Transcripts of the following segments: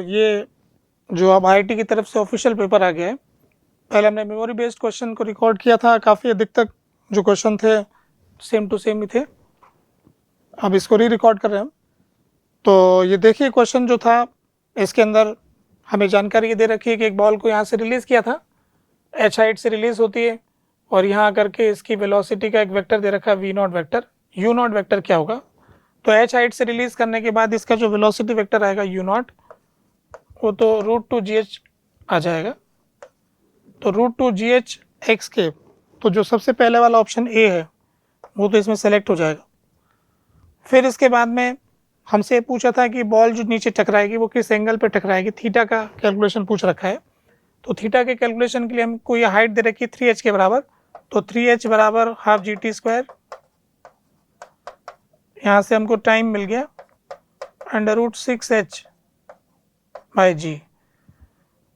ये जो अब IIT की तरफ से ऑफिशियल पेपर आ गया है, पहले हमने मेमोरी बेस्ड क्वेश्चन को रिकॉर्ड किया था, काफ़ी अधिक तक जो क्वेश्चन थे सेम टू सेम ही थे। अब इसको रिकॉर्ड कर रहे हैं हम। तो ये देखिए क्वेश्चन जो था, इसके अंदर हमें जानकारी ये दे रखी है कि एक बॉल को यहाँ से रिलीज़ किया था, h हाइट से रिलीज़ होती है, और यहाँ आकर के इसकी वेलोसिटी का एक वेक्टर दे रखा है v0 वेक्टर। u0 वेक्टर क्या होगा, तो h हाइट से रिलीज़ करने के बाद इसका जो वेलोसिटी वेक्टर आएगा u0, वो तो √2gh आ जाएगा। तो √2gh x के, तो जो सबसे पहले वाला ऑप्शन ए है वो तो इसमें सेलेक्ट हो जाएगा। फिर इसके बाद में हमसे पूछा था कि बॉल जो नीचे टकराएगी वो किस एंगल पे टकराएगी, थीटा का कैलकुलेशन पूछ रखा है। तो थीटा के कैलकुलेशन के लिए हमको ये हाइट दे रखी है 3h के बराबर, तो 3h बराबर हाफ GT²। यहाँ से हमको टाइम मिल गया √6h/g।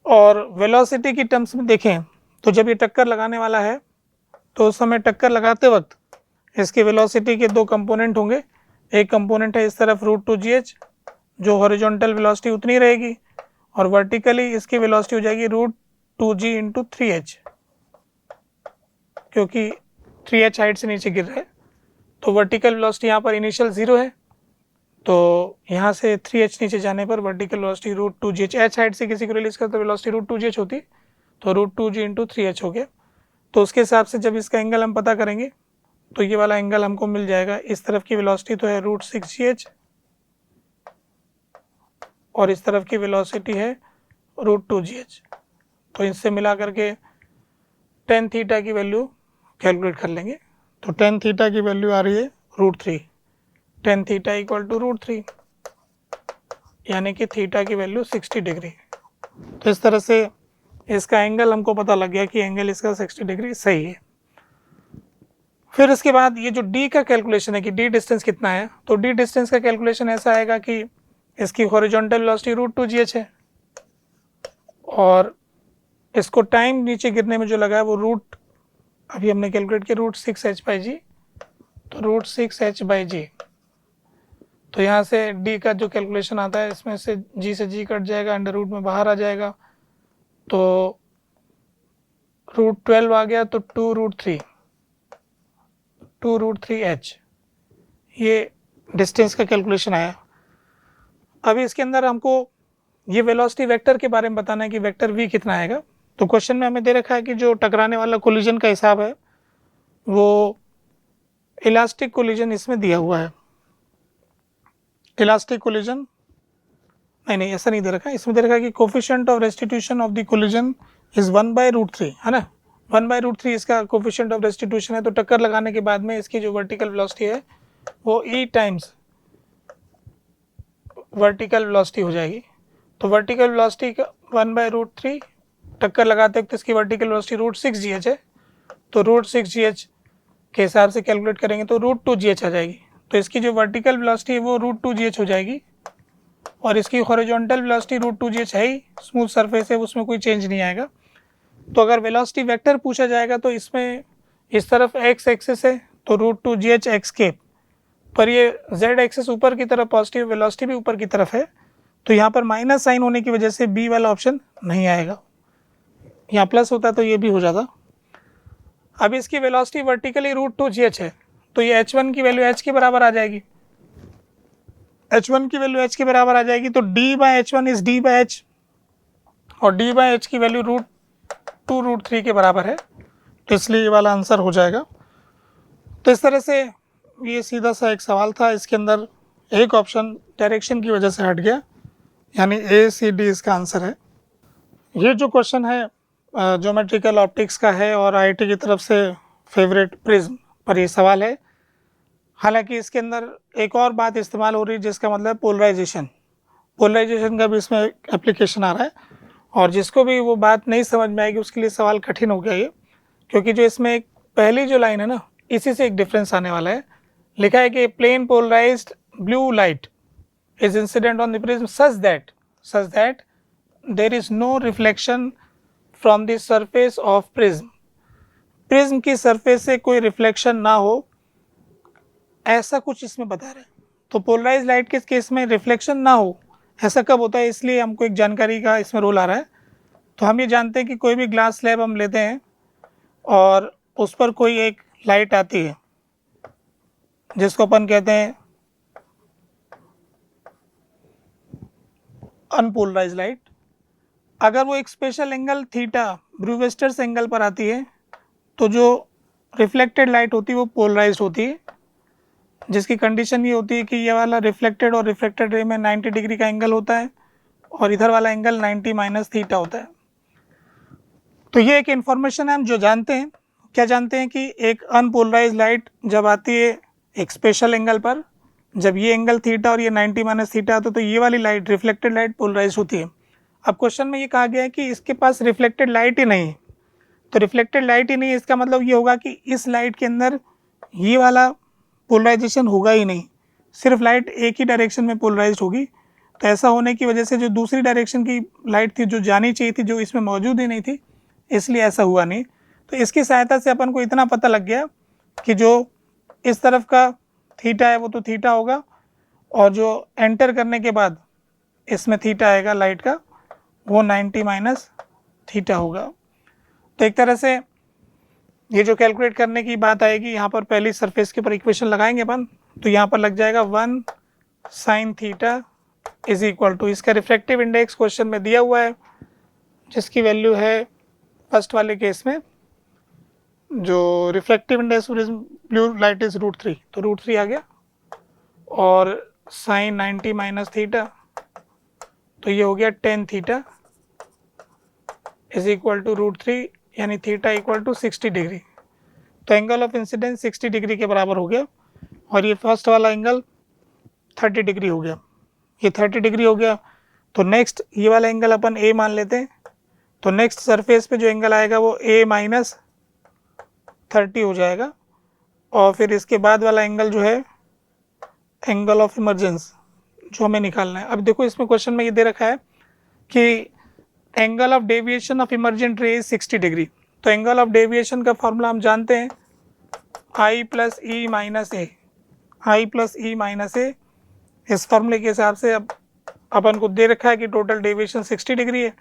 और वेलोसिटी की टर्म्स में देखें तो जब ये टक्कर लगाने वाला है तो उस समय टक्कर लगाते वक्त इसकी वेलोसिटी के दो कंपोनेंट होंगे। एक कंपोनेंट है इस तरफ √2gh, जो हॉरिजॉन्टल वेलोसिटी उतनी रहेगी, और वर्टिकली इसकी वेलोसिटी हो जाएगी √2g × 3h, क्योंकि 3h हाइट से नीचे गिर रहा है। तो वर्टिकल वेलोसिटी यहाँ पर इनिशियल 0 है, तो यहाँ से 3h नीचे जाने पर vertical velocity √2gh, h height से किसी को रिलीज करते वेलोसिटी √2gh होती, तो √2g × 3h हो गया। तो उसके हिसाब से जब इसका एंगल हम पता करेंगे तो ये वाला एंगल हमको मिल जाएगा। इस तरफ की वेलोसिटी तो है √6gh, और इस तरफ की वेलोसिटी है √2gh। तो इससे मिला करके tan थीटा की वैल्यू कैलकुलेट कर लेंगे। तो tan थीटा की वैल्यू आ रही है √3, tan थीटा = √3, यानी कि थीटा की वैल्यू 60 डिग्री। तो इस तरह से इसका एंगल हमको पता लग गया कि एंगल इसका 60 डिग्री सही है। फिर इसके बाद ये जो d का कैलकुलेशन है कि d डिस्टेंस कितना है, तो d डिस्टेंस का कैलकुलेशन ऐसा आएगा कि इसकी हॉरिजॉन्टल वेलोसिटी √2gh है, और इसको टाइम नीचे गिरने में जो लगा है वो अभी हमने कैलकुलेट किया √6h/g, तो √6h/g। तो यहाँ से d का जो कैलकुलेशन आता है, इसमें से g से g कट जाएगा, अंडर रूट में बाहर आ जाएगा, तो √12 आ गया, तो 2√3h ये डिस्टेंस का कैलकुलेशन आया। अभी इसके अंदर हमको ये वेलोसिटी वेक्टर के बारे में बताना है कि वेक्टर v कितना आएगा। तो क्वेश्चन में हमें दे रखा है कि जो टकराने वाला कोलिजन का हिसाब है वो इलास्टिक कोलिजन इसमें दिया हुआ है। इलास्टिक कोलिजन नहीं ऐसा नहीं दे रखा है, इसमें दे रखा है कि coefficient of restitution of the collision is 1/√3, है ना। 1/√3 इसका कोफिशिएंट ऑफ रेस्टिट्यूशन है। तो टक्कर लगाने के बाद में इसकी जो वर्टिकल वेलोसिटी है वो e टाइम्स वर्टिकल वेलोसिटी हो जाएगी। तो वर्टिकल वेलोसिटी का 1/√3, टक्कर लगाते वक्त इसकी वर्टिकल वेलोसिटी √6gh है, तो √6gh के हिसाब से कैलकुलेट करेंगे तो √2gh आ जाएगी। तो इसकी जो वर्टिकल वेलोसिटी है वो √2gh हो जाएगी, और इसकी हॉरिजॉन्टल वेलोसिटी √2gh है ही, स्मूथ सरफेस है, उसमें कोई चेंज नहीं आएगा। तो अगर वेलोसिटी वेक्टर पूछा जाएगा तो इसमें इस तरफ x एक्सिस है तो √2gh x के, पर ये z एक्सिस ऊपर की तरफ, पॉजिटिव वेलोसिटी भी ऊपर की तरफ है, तो यहाँ पर माइनस साइन होने की वजह से b वाला ऑप्शन नहीं आएगा। यहाँ प्लस होता तो ये भी हो जाता। अब इसकी वेलोसिटी वर्टिकली √2gh है, तो ये h1 की वैल्यू h के बराबर आ जाएगी। h1 की वैल्यू h के बराबर आ जाएगी, तो d/h1 इज d/h, और d/h की वैल्यू √2√3 के बराबर है, तो इसलिए ये वाला आंसर हो जाएगा। तो इस तरह से ये सीधा सा एक सवाल था, इसके अंदर एक ऑप्शन डायरेक्शन की वजह से हट गया, यानी A, C, D इसका आंसर है। ये जो क्वेश्चन है ज्योमेट्रिकल ऑप्टिक्स का है, और IIT की तरफ से फेवरेट प्रिज्म पर ये सवाल है। हालांकि इसके अंदर एक और बात इस्तेमाल हो रही है, जिसका मतलब पोलराइजेशन का भी इसमें एप्लीकेशन आ रहा है, और जिसको भी वो बात नहीं समझ में आएगी उसके लिए सवाल कठिन हो गया ये, क्योंकि जो इसमें एक पहली जो लाइन है ना, इसी से एक डिफरेंस आने वाला है। लिखा है कि plane polarized blue light is incident on the prism such that there is no reflection from the surface of prism की सरफेस से कोई रिफ्लेक्शन ना हो, ऐसा कुछ इसमें बता रहे हैं। तो पोलराइज लाइट के केस में रिफ्लेक्शन ना हो ऐसा कब होता है, इसलिए हमको एक जानकारी का इसमें रोल आ रहा है। तो हम ये जानते हैं कि कोई भी ग्लास स्लैब हम लेते हैं और उस पर कोई एक लाइट आती है जिसको अपन कहते हैं अनपोलराइज लाइट। अगर वो एक स्पेशल एंगल थीटा ब्रूवेस्टर्स एंगल पर आती है तो जो रिफ्लेक्टेड लाइट होती है वो पोलराइज्ड होती है, जिसकी कंडीशन ये होती है कि ये वाला रिफ्लेक्टेड और रिफ्लेक्टेड रे में 90 डिग्री का एंगल होता है और इधर वाला एंगल 90 माइनस थीटा होता है। तो ये एक इन्फॉर्मेशन है हम जो जानते हैं। क्या जानते हैं कि एक अनपोलराइज लाइट जब आती है एक स्पेशल एंगल पर, जब ये एंगल थीटा और ये 90 माइनस थीटा आता है तो ये वाली लाइट रिफ्लेक्टेड लाइट पोलराइज होती है। अब क्वेश्चन में ये कहा गया है कि इसके पास रिफ्लेक्टेड लाइट ही नहीं है, तो रिफ्लेक्टेड लाइट ही नहीं है इसका मतलब ये होगा कि इस लाइट के अंदर ये वाला पोलराइजेशन होगा ही नहीं, सिर्फ लाइट एक ही डायरेक्शन में पोलराइज होगी। तो ऐसा होने की वजह से जो दूसरी डायरेक्शन की लाइट थी जो जानी चाहिए थी जो इसमें मौजूद ही नहीं थी, इसलिए ऐसा हुआ नहीं। तो इसकी सहायता से अपन को इतना पता लग गया कि जो इस तरफ का थीटा है वो तो थीटा होगा और जो एंटर करने के बाद इसमें थीटा आएगा लाइट का वो 90 माइनस थीटा होगा। तो एक तरह से ये जो कैलकुलेट करने की बात आएगी यहाँ पर पहली सरफेस के ऊपर इक्वेशन लगाएंगे अपन, तो यहाँ पर लग जाएगा 1 sine theta is equal to, इसका रिफ्रैक्टिव इंडेक्स क्वेश्चन में दिया हुआ है जिसकी वैल्यू है फर्स्ट वाले केस में जो refractive index blue light is √3, तो √3 आ गया और साइन 90 माइनस थीटा तो ये हो गया 10 थीटा इज इक्वल टू √3 यानी थीटा इक्वल टू 60 डिग्री। तो एंगल ऑफ इंसिडेंस 60 डिग्री के बराबर हो गया और ये फर्स्ट वाला एंगल 30 डिग्री हो गया, ये 30 डिग्री हो गया। तो नेक्स्ट ये वाला एंगल अपन ए मान लेते हैं, तो नेक्स्ट सरफेस पे जो एंगल आएगा वो a माइनस 30 हो जाएगा और फिर इसके बाद वाला एंगल जो है एंगल ऑफ इमर्जेंस जो हमें निकालना है। अब देखो इसमें क्वेश्चन में ये दे रखा है कि angle of deviation of emergent ray 60 degree. तो एंगल ऑफ डेविएशन का फॉर्मूला हम जानते हैं I plus E minus A, I plus E minus A. इस फॉर्मूले के हिसाब से अब अपन को दे रखा है कि टोटल डेविएशन 60 डिग्री है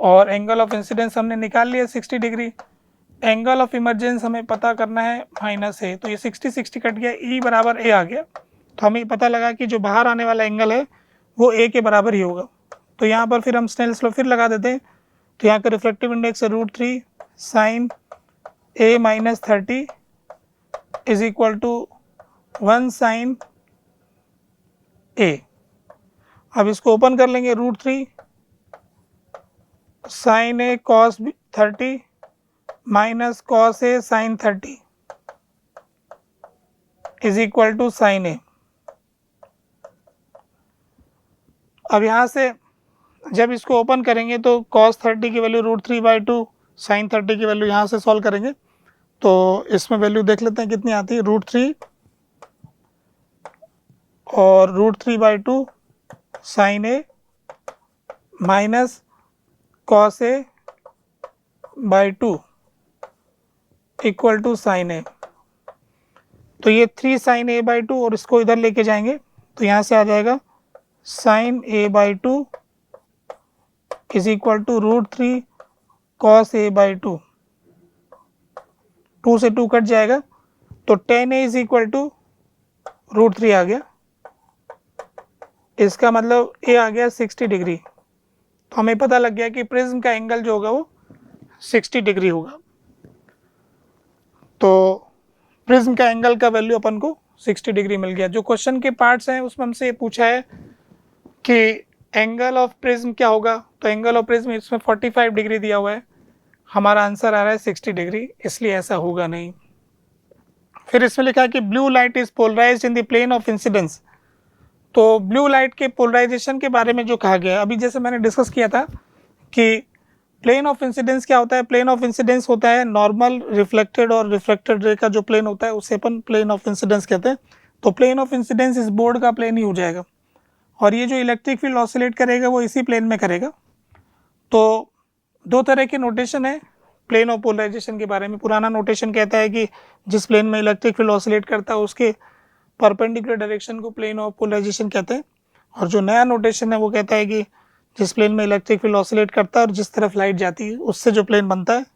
और एंगल ऑफ इंसिडेंस हमने निकाल लिया 60 डिग्री। एंगल ऑफ इमरजेंस हमें पता करना है माइनस ए, तो ये 60 कट गया, ई बराबर ए आ गया। तो हमें पता लगा कि जो बाहर आने वाला एंगल है वो ए के बराबर ही होगा। तो यहाँ पर फिर हम स्नेल्स लॉ फिर लगा देते हैं, तो यहाँ का रिफ्लेक्टिव इंडेक्स है √3 sine a minus 30 is equal to 1 sine a। अब इसको ओपन कर लेंगे, √3 sine a cos 30 minus cos a sine 30 is equal to sine a। अब यहाँ से जब इसको ओपन करेंगे तो cos 30 की वैल्यू √3/2 साइन 30 की वैल्यू यहाँ से सॉल्व करेंगे तो इसमें वैल्यू देख लेते हैं कितनी आती है, √3 और √3/2 sine a minus cos a/2 equal to sine a। तो ये 3 साइन a/2 और इसको इधर लेके जाएंगे तो यहाँ से आ जाएगा sine a/2 is equal to √3 cos a/2, 2 से 2 कट जाएगा तो tan a is equal to √3 आ गया। इसका मतलब a आ गया 60 डिग्री। तो हमें पता लग गया कि प्रिज्म का एंगल जो होगा वो 60 डिग्री होगा। तो प्रिज्म का एंगल का वैल्यू अपन को 60 डिग्री मिल गया। जो क्वेश्चन के पार्ट्स हैं उसमें हमसे ये पूछा है कि एंगल ऑफ प्रिज्म क्या होगा, तो एंगल ऑफ प्रिज्म इसमें 45 डिग्री दिया हुआ है, हमारा आंसर आ रहा है 60 डिग्री, इसलिए ऐसा होगा नहीं। फिर इसमें लिखा है कि blue light is polarized in the plane of incidence. तो ब्लू लाइट के पोलराइजेशन के बारे में जो कहा गया, अभी जैसे मैंने डिस्कस किया था कि प्लेन ऑफ इंसिडेंस क्या होता है। प्लेन ऑफ इंसिडेंस होता है नॉर्मल, रिफ्लेक्टेड और रिफ्रैक्टेड रे का जो प्लेन होता है उसे अपन प्लेन ऑफ इंसिडेंस कहते हैं। तो प्लेन ऑफ इंसिडेंस इस बोर्ड का प्लेन ही हो जाएगा और ये जो इलेक्ट्रिक फील्ड ऑसिलेट करेगा वो इसी प्लेन में करेगा। तो दो तरह के नोटेशन है प्लेन ऑफ पोलराइजेशन के बारे में। पुराना नोटेशन कहता है कि जिस प्लेन में इलेक्ट्रिक फील्ड ऑसिलेट करता है उसके परपेंडिकुलर डायरेक्शन को प्लेन ऑफ पोलराइजेशन कहते हैं, और जो नया नोटेशन है वो कहता है कि जिस प्लेन में इलेक्ट्रिक फील्ड ऑसिलेट करता है और जिस तरफ लाइट जाती है उससे जो प्लेन बनता है,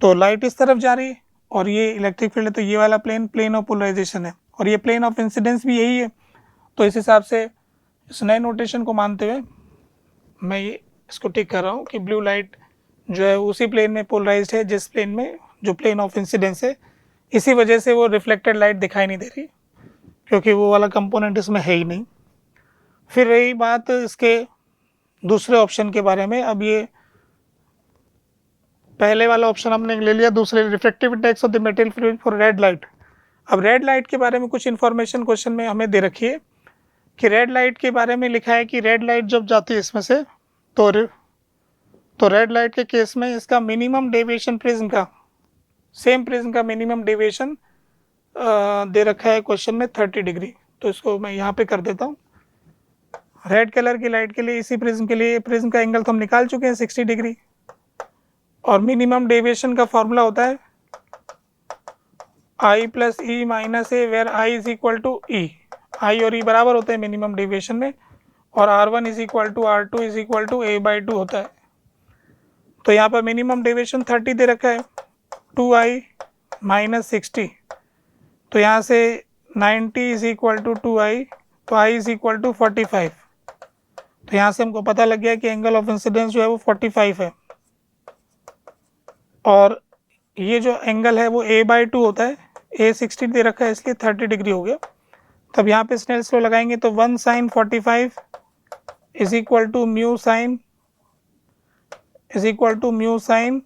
तो लाइट इस तरफ जा रही है और ये इलेक्ट्रिक फील्ड है, तो ये वाला प्लेन ऑफ पोलराइजेशन है और ये प्लेन ऑफ इंसिडेंस भी यही है। तो इस हिसाब से इस नए नोटेशन को मानते हुए मैं ये इसको टिक कर रहा हूँ कि ब्लू लाइट जो है उसी प्लेन में पोलराइज्ड है जिस प्लेन में जो प्लेन ऑफ इंसिडेंस है, इसी वजह से वो रिफ्लेक्टेड लाइट दिखाई नहीं दे रही क्योंकि वो वाला कंपोनेंट इसमें है ही नहीं। फिर रही बात इसके दूसरे ऑप्शन के बारे में। अब ये पहले वाला ऑप्शन हमने ले लिया, दूसरे reflective index of the material fluid for red light. अब रेड लाइट के बारे में कुछ इन्फॉर्मेशन क्वेश्चन में हमें दे रखी है कि रेड लाइट के बारे में लिखा है कि रेड लाइट जब जाती है इसमें से तो रेड लाइट के केस में इसका मिनिमम डेविएशन प्रिज्म का, सेम प्रिज्म का मिनिमम डेविएशन दे रखा है क्वेश्चन में 30 डिग्री। तो इसको मैं यहाँ पे कर देता हूँ। रेड कलर की लाइट के लिए इसी प्रिज्म के लिए प्रिज्म का एंगल तो हम निकाल चुके हैं 60 डिग्री और मिनिमम डेविएशन का फॉर्मूला होता है I plus E minus A where I is equal to E. I और ई बराबर होते हैं मिनिमम डेविएशन में और R1 is equal to R2 is equal to A/2 होता है। तो यहाँ पर मिनिमम डेविएशन 30 दे रखा है, 2I माइनस 60, तो यहाँ से 90 इज इक्वल टू 2I, तो I इज इक्वल टू 45। तो यहाँ से हमको पता लग गया कि एंगल ऑफ इंसिडेंस जो है वो 45 है और ये जो एंगल है वो A/2 होता है। A 60 दे रखा है इसलिए 30 डिग्री हो गया। तब यहाँ पे स्नेल्स लॉ लगाएंगे तो 1 sin 45 is equal to mu sine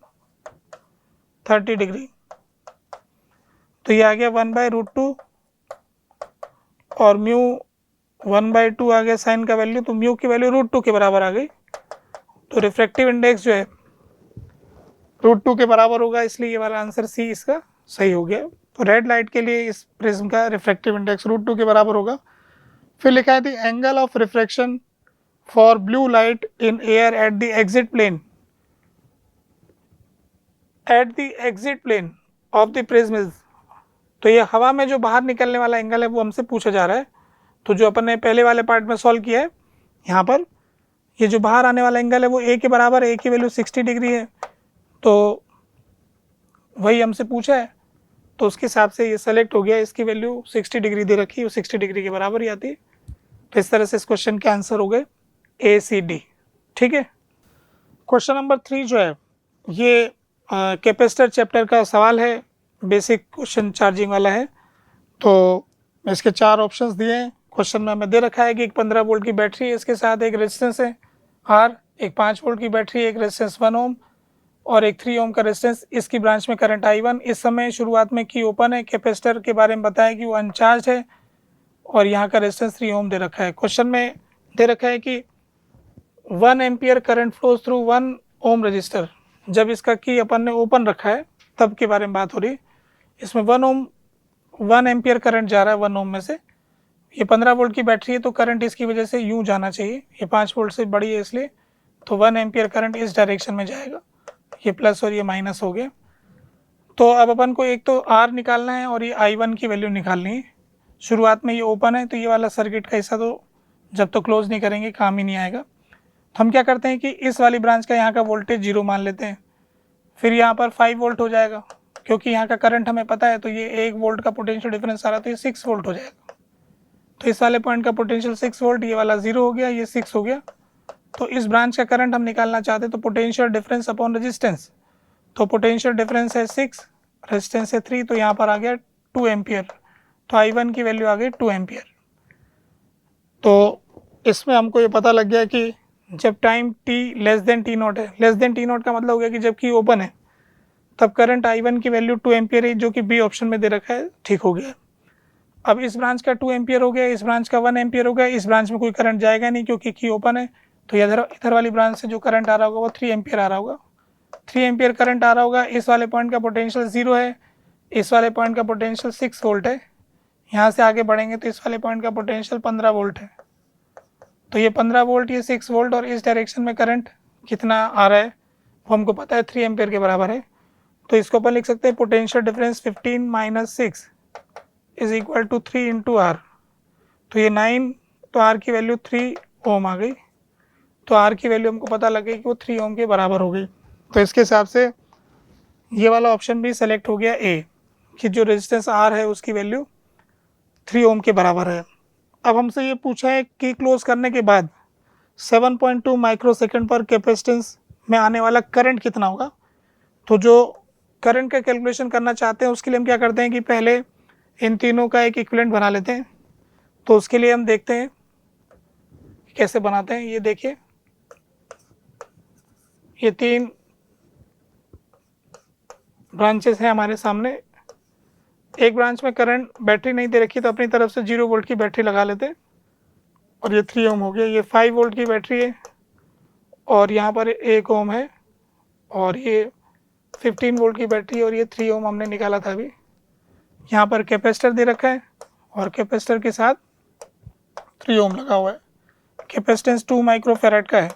30 degree. तो ये आ गया 1/√2 और म्यू 1/2 आ गया साइन का वैल्यू, तो म्यू की वैल्यू √2 के बराबर आ गई। तो रिफ्रैक्टिव इंडेक्स जो है √2 के बराबर होगा, इसलिए ये वाला आंसर सी इसका सही हो गया। तो रेड लाइट के लिए इस प्रिज्म का रिफ्रैक्टिव इंडेक्स √2 के बराबर होगा। फिर लिखा है the angle of refraction for blue light in air at the exit plane of the prism is. तो ये हवा में जो बाहर निकलने वाला एंगल है वो हमसे पूछा जा रहा है। तो जो अपन ने पहले वाले पार्ट में सॉल्व किया है, यहाँ पर ये जो बाहर आने वाला एंगल है वो ए के बराबर है, ए की वैल्यू 60 डिग्री है, तो वही हमसे पूछा है, तो उसके हिसाब से ये सेलेक्ट हो गया। इसकी वैल्यू 60 डिग्री दे रखी है, वो 60 डिग्री के बराबर ही आती है। तो इस तरह से इस क्वेश्चन के आंसर हो गए A-C-D। ठीक है। क्वेश्चन नंबर 3 जो है ये कैपेसिटर चैप्टर का सवाल है, बेसिक क्वेश्चन चार्जिंग वाला है। तो इसके 4 ऑप्शंस दिए हैं क्वेश्चन में। हमें दे रखा है कि एक 15 वोल्ट की बैटरी है, इसके साथ एक रेजिस्टेंस है R, एक 5 वोल्ट की बैटरी, एक रेजिस्टेंस 1 ओम और एक 3 ओम का रेजिस्टेंस। इसकी ब्रांच में करंट I1 इस समय शुरुआत में की ओपन है। कैपेसिटर के बारे में बताया कि वो अनचार्ज है और यहाँ का रेजिस्टेंस 3 ओम दे रखा है। क्वेश्चन में दे रखा है कि 1 ampere current flows through 1 ohm resistor. जब इसका की अपन ने ओपन रखा है तब के बारे में बात हो रही। इसमें 1 एम्पियर करंट जा रहा है 1 ओम में से। ये 15 वोल्ट की बैटरी है तो करंट इसकी वजह से यूँ जाना चाहिए, ये 5 वोल्ट से बड़ी है इसलिए, तो 1 एम्पियर करंट इस डायरेक्शन में जाएगा। ये प्लस और ये माइनस हो गया। तो अब अपन को एक तो R निकालना है और ये I1 की वैल्यू निकालनी है। शुरुआत में ये ओपन है तो ये वाला सर्किट का हिस्सा तो जब तो क्लोज नहीं करेंगे काम ही नहीं आएगा। तो हम क्या करते हैं कि इस वाली ब्रांच का यहाँ का वोल्टेज 0 मान लेते हैं। फिर यहाँ पर 5 वोल्ट हो जाएगा क्योंकि यहाँ का करंट हमें पता है, तो ये 1 वोल्ट का पोटेंशियल डिफरेंस आ रहा तो ये 6 वोल्ट हो जाएगा। तो इस वाले पॉइंट का पोटेंशियल 6 वोल्ट, ये वाला 0 हो गया, ये 6 हो गया। तो इस ब्रांच का करंट हम निकालना चाहते हैं तो पोटेंशियल डिफरेंस अपॉन रेजिस्टेंस। तो पोटेंशियल डिफरेंस है 6, रेजिस्टेंस है 3, तो यहाँ पर आ गया 2 एम्पियर। तो I1 की वैल्यू आ गई 2 एम्पियर। तो इसमें हमको ये पता लग गया कि जब time t less than t0 है, लेस देन t0 का मतलब हो गया कि जब की ओपन है तब करंट I1 की वैल्यू 2 एम्पियर है, जो कि बी ऑप्शन में दे रखा है। ठीक हो गया। अब इस ब्रांच का 2 एम्पियर हो गया, इस ब्रांच का 1 एम्पियर हो गया। इस ब्रांच में कोई करंट जाएगा नहीं क्योंकि की ओपन है, तो इधर वाली ब्रांच से जो करंट आ रहा होगा वो 3 एम्पियर आ रहा होगा। 3 एम्पियर करंट आ रहा होगा। इस वाले पॉइंट का पोटेंशियल 0 है, इस वाले पॉइंट का पोटेंशियल 6 वोल्ट है। यहाँ से आगे बढ़ेंगे तो इस वाले पॉइंट का पोटेंशियल 15 वोल्ट है। तो ये 15 वोल्ट, ये 6 वोल्ट और इस डायरेक्शन में करंट कितना आ रहा है वो हमको पता है, 3 एम्पियर के बराबर है। तो इसको अपन लिख सकते हैं potential difference 15 - 6 is equal to 3 × R। तो ये 9 तो आर की वैल्यू 3 ओम आ गई। तो आर की वैल्यू हमको पता लग गई कि वो 3 ओम के बराबर हो गई। तो इसके हिसाब से ये वाला ऑप्शन भी सेलेक्ट हो गया ए, कि जो रेजिस्टेंस आर है उसकी वैल्यू 3 ओम के बराबर है। अब हमसे ये पूछा है कि क्लोज करने के बाद 7.2 माइक्रो सेकेंड पर कैपेसिटेंस में आने वाला करंट कितना होगा। तो जो करंट का कैलकुलेशन करना चाहते हैं उसके लिए हम क्या करते हैं कि पहले इन तीनों का एक इक्विवेलेंट बना लेते हैं। तो उसके लिए हम देखते हैं कैसे बनाते हैं। ये देखिए, ये 3 ब्रांचेस हैं हमारे सामने। एक ब्रांच में करंट बैटरी नहीं दे रखी तो अपनी तरफ से 0 वोल्ट की बैटरी लगा लेते हैं और ये 3 ओम हो गया। ये 5 वोल्ट की बैटरी है और यहाँ पर 1 ओम है और ये 15 वोल्ट की बैटरी और ये 3 ओम हमने निकाला था अभी। यहाँ पर कैपेसिटर दे रखा है और कैपेसिटर के साथ 3 ओम लगा हुआ है। कैपेसिटेंस 2 माइक्रोफैराड का है।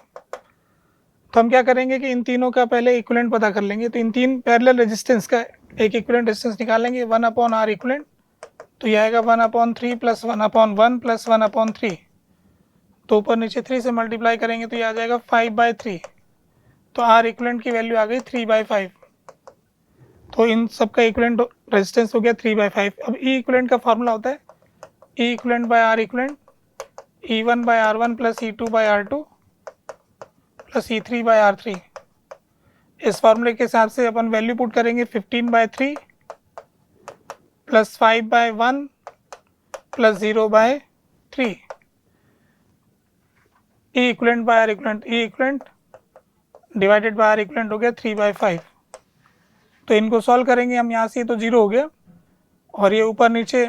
तो हम क्या करेंगे कि इन तीनों का पहले इक्विवेलेंट पता कर लेंगे। तो इन 3 पैरेलल रेजिस्टेंस का एक इक्विवेलेंट रेजिस्टेंस निकाल लेंगे 1/R इक्विवेलेंट। तो ये आएगा 1/3 + 1/1 + 1/3। तो ऊपर नीचे 3 से मल्टीप्लाई करेंगे तो ये आ जाएगा 5/3। तो आर इक्विवेलेंट की वैल्यू आ गई 3/5। तो इन सब का इक्विवेलेंट रेजिस्टेंस हो गया 3/5। अब ई इक्विवेलेंट का फार्मूला होता है E equivalent by R equivalent E1/R1 + E2/R2 + E3/R3। इस फार्मूले के हिसाब से अपन वैल्यू पुट करेंगे 15/3 + 5/1 + 0/3। E equivalent by R equivalent, E equivalent divided by R equivalent हो गया 3/5। तो इनको सॉल्व करेंगे हम। यहाँ से तो 0 हो गया और ये ऊपर नीचे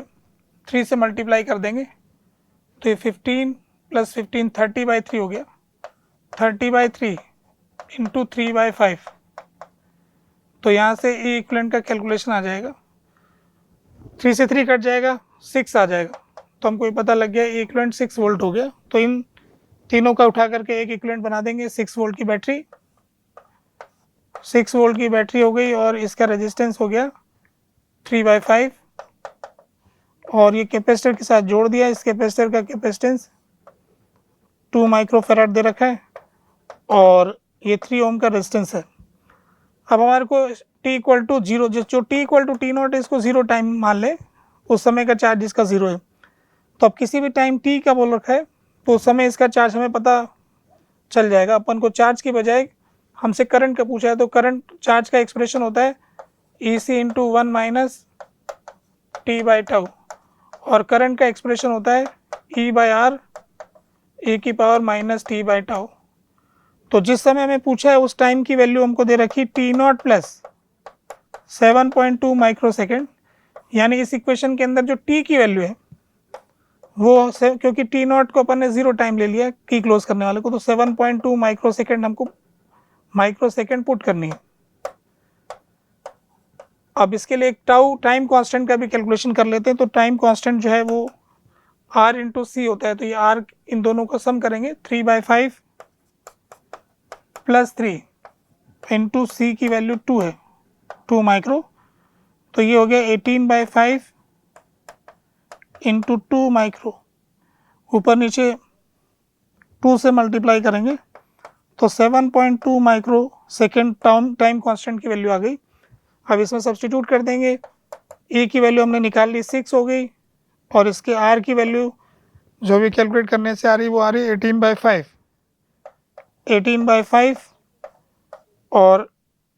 3 से मल्टीप्लाई कर देंगे तो ये 15 + 15 30/3 हो गया। 30/3 × 3/5। तो यहाँ से ई इक्विवेलेंट का कैलकुलेशन आ जाएगा। 3 से 3 कट जाएगा, 6 आ जाएगा। तो हमको ये पता लग गया ई इक्विवेलेंट 6 वोल्ट हो गया। तो इन तीनों का उठा करके एक इक्विवेलेंट बना देंगे। 6 वोल्ट की बैटरी, 6 वोल्ट की बैटरी हो गई और इसका रेजिस्टेंस हो गया 3/5 और ये कैपेसिटर के साथ जोड़ दिया। इस कैपेसिटर का कैपेसिटेंस 2 माइक्रोफैराड दे रखा है और ये 3 ओम का रेजिस्टेंस है। अब हमारे को t = 0, जो t = T0 है इसको 0 टाइम मान ले, उस समय का चार्ज इसका 0 है। तो अब किसी भी टाइम t का बोल रखा है तो उस समय इसका चार्ज हमें पता चल जाएगा। अपन को चार्ज की बजाय हमसे करंट का पूछा है तो करंट चार्ज का एक्सप्रेशन होता है EC × 1 - T/τ और करंट का एक्सप्रेशन होता है E/R e⁻⁻T/τ। तो जिस समय हमें पूछा है उस टाइम की वैल्यू हमको दे रखी T0 + 7.2 माइक्रो सेकेंड। यानी इस इक्वेशन के अंदर जो t की वैल्यू है वो क्योंकि T0 को अपन ने 0 टाइम ले लिया की क्लोज करने वाले को, तो 7.2 माइक्रो सेकेंड हमको माइक्रो सेकेंड पुट करनी है। अब इसके लिए एक टाउ टाइम कांस्टेंट का भी कैलकुलेशन कर लेते हैं। तो टाइम कांस्टेंट जो है वो R × C होता है। तो ये R इन दोनों को सम करेंगे 3/5 + 3 × C की वैल्यू 2 है, 2 माइक्रो। तो ये हो गया 18/5 × 2 माइक्रो। ऊपर नीचे 2 से मल्टीप्लाई करेंगे तो 7.2 माइक्रो सेकेंड टाइम कांस्टेंट की वैल्यू आ गई। अब इसमें सब्स्टिट्यूट कर देंगे। E की वैल्यू हमने निकाल ली 6 हो गई और इसके R की वैल्यू जो भी कैलकुलेट करने से आ रही वो आ रही 18/5 और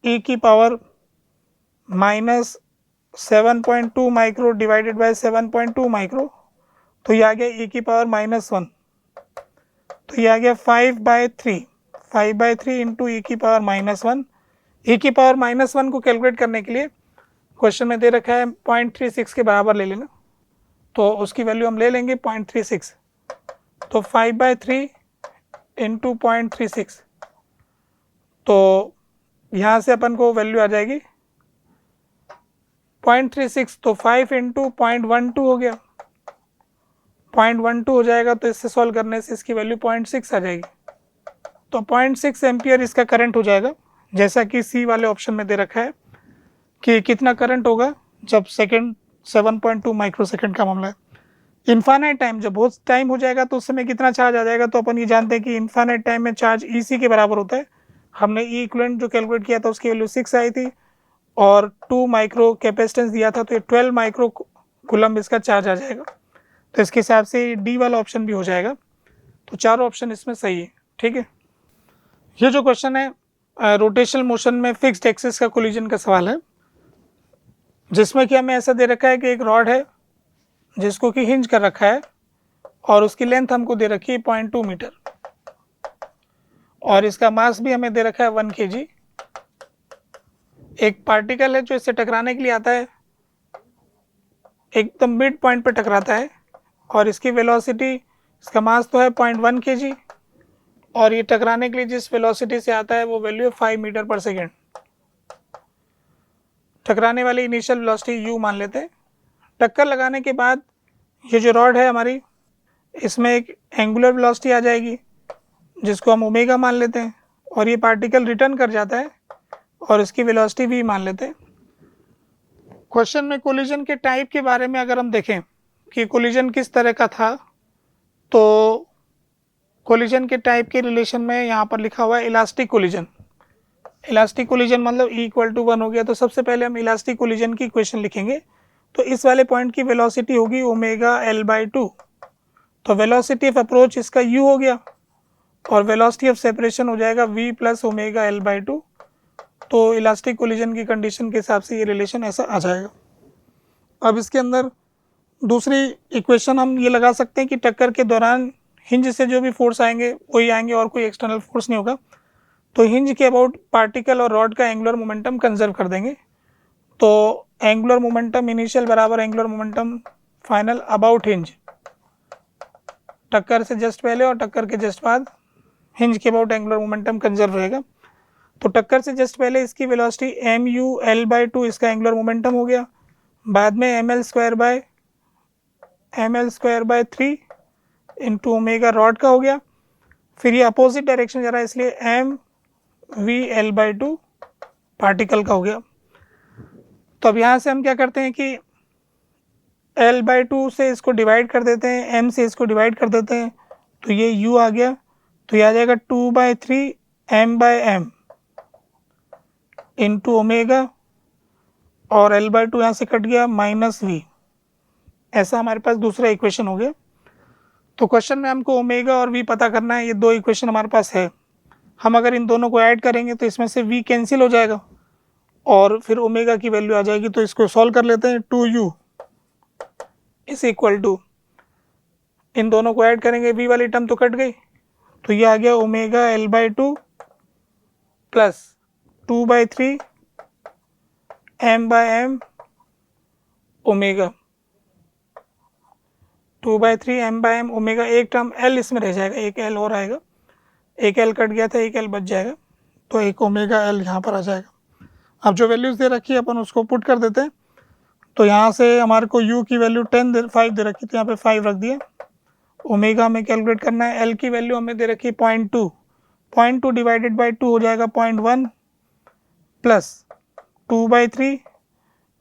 e⁻−7.2 micro divided by 7.2 micro. तो ये आ गया e⁻−1। तो ये आ गया 5/3 × e⁻−1। e⁻−1 को कैलकुलेट करने के लिए क्वेश्चन में दे रखा है 0.36 के बराबर ले लेना। तो उसकी वैल्यू हम ले लेंगे 0.36। तो 5/3 × 0.36। तो यहाँ से अपन को वैल्यू आ जाएगी 0.36। तो 5 × 0.12 हो गया, 0.12 हो जाएगा। तो इससे सॉल्व करने से इसकी वैल्यू 0.6 आ जाएगी। तो 0.6 एम्पियर इसका करंट हो जाएगा, जैसा कि सी वाले ऑप्शन में दे रखा है कि कितना करंट होगा जब सेकंड 7.2 माइक्रो सेकंड का मामला है। इन्फानाइट टाइम, जब बहुत टाइम हो जाएगा तो उस समय कितना चार्ज आ जाएगा, तो अपन ये जानते हैं कि इन्फानाइट टाइम में चार्ज EC के बराबर होता है। हमने ई इक्विवेलेंट जो कैलकुलेट किया था उसकी वैल्यू 6 आई थी और 2 माइक्रो कैपेसिटेंस दिया था, तो ये 12 माइक्रो कूलम्ब इसका चार्ज आ जाएगा। तो इसके हिसाब से डी वाला ऑप्शन भी हो जाएगा। तो चारों ऑप्शन इसमें सही है। ठीक है, ये जो क्वेश्चन है रोटेशनल मोशन में फिक्स्ड एक्सिस का कोलिजन का सवाल है, जिसमें कि हमें ऐसा दे रखा है कि एक रॉड है जिसको कि हिंज कर रखा है और उसकी लेंथ हमको दे रखी है 0.2 मीटर और इसका मास भी हमें दे रखा है 1 kg। एक पार्टिकल है जो इससे टकराने के लिए आता है, एकदम मिड पॉइंट पर टकराता है और इसकी वेलोसिटी, इसका मास तो है 0.1 kg और ये टकराने के लिए जिस वेलोसिटी से आता है वो वैल्यू है 5 मीटर पर सेकेंड। टकराने वाली इनिशियल वेलोसिटी u मान लेते हैं। टक्कर लगाने के बाद ये जो रॉड है हमारी, इसमें एक एंगुलर वेलोसिटी आ जाएगी जिसको हम ओमेगा मान लेते हैं और ये पार्टिकल रिटर्न कर जाता है और इसकी वेलोसिटी v मान लेते हैं। क्वेश्चन में कोलिजन के टाइप के बारे में अगर हम देखें कि कोलिजन किस तरह का था, तो कोलिजन के टाइप के रिलेशन में यहाँ पर लिखा हुआ है इलास्टिक कोलिजन। इलास्टिक कोलिजन मतलब E=1 हो गया। तो सबसे पहले हम इलास्टिक कोलिजन की इक्वेशन लिखेंगे। तो इस वाले पॉइंट की वेलोसिटी होगी ओमेगा L/2। तो वेलोसिटी ऑफ अप्रोच इसका u हो गया और वेलोसिटी ऑफ सेपरेशन हो जाएगा v प्लस ओमेगा L/2। तो इलास्टिक कोलिजन की कंडीशन के हिसाब से ये रिलेशन ऐसा आ जाएगा। अब इसके अंदर दूसरी इक्वेशन हम ये लगा सकते हैं कि टक्कर के दौरान हिंज से जो भी फोर्स आएंगे वही आएंगे और कोई एक्सटर्नल फोर्स नहीं होगा। तो हिंज के अबाउट पार्टिकल और रॉड का एंगुलर मोमेंटम कंजर्व कर देंगे। तो एंगुलर मोमेंटम इनिशियल बराबर angular momentum final about hinge, टक्कर से जस्ट पहले और टक्कर के जस्ट बाद हिंज के अबाउट एंगुलर मोमेंटम कंजर्व रहेगा। तो टक्कर से जस्ट पहले इसकी वेलोसिटी mu/L/2 इसका एंगुलर मोमेंटम हो गया, बाद में ml²/3 इंटू ओमेगा रॉड का हो गया, फिर ये अपोजिट डायरेक्शन जा रहा है इसलिए mv/L/2 पार्टिकल का हो गया। तो अब यहाँ से हम क्या करते हैं कि L/2 से इसको डिवाइड कर देते हैं, m से इसको डिवाइड कर देते हैं, तो ये u आ गया। तो ये आ जाएगा 2/3 m/m इंटू ओमेगा और L/2 यहाँ से कट गया -v। ऐसा हमारे पास दूसरा इक्वेशन हो गया। तो क्वेश्चन में हमको ओमेगा और v पता करना है। ये दो इक्वेशन हमारे पास है। हम अगर इन दोनों को ऐड करेंगे तो इसमें से v कैंसिल हो जाएगा और फिर ओमेगा की वैल्यू आ जाएगी। तो इसको सॉल्व कर लेते हैं। 2u इज इक्वल टू, इन दोनों को ऐड करेंगे, v वाली टर्म तो कट गई, तो ये आ गया omega L/2 plus 2/3 m/m omega, 2/3 m/m omega. एक टर्म l इसमें रह जाएगा, एक l और आएगा, एक l कट गया था, एक l बच जाएगा, तो एक ओमेगा l यहाँ पर आ जाएगा। अब जो वैल्यूज़ दे रखी है अपन उसको पुट कर देते हैं। तो यहाँ से हमारे को u की वैल्यू 5 दे रखी थी, यहाँ पे 5 रख दिया। ओमेगा हमें कैलकुलेट करना है, l की वैल्यू हमें दे रखी है 0.2 डिवाइडेड बाई 2 हो जाएगा 0.1 प्लस 2/3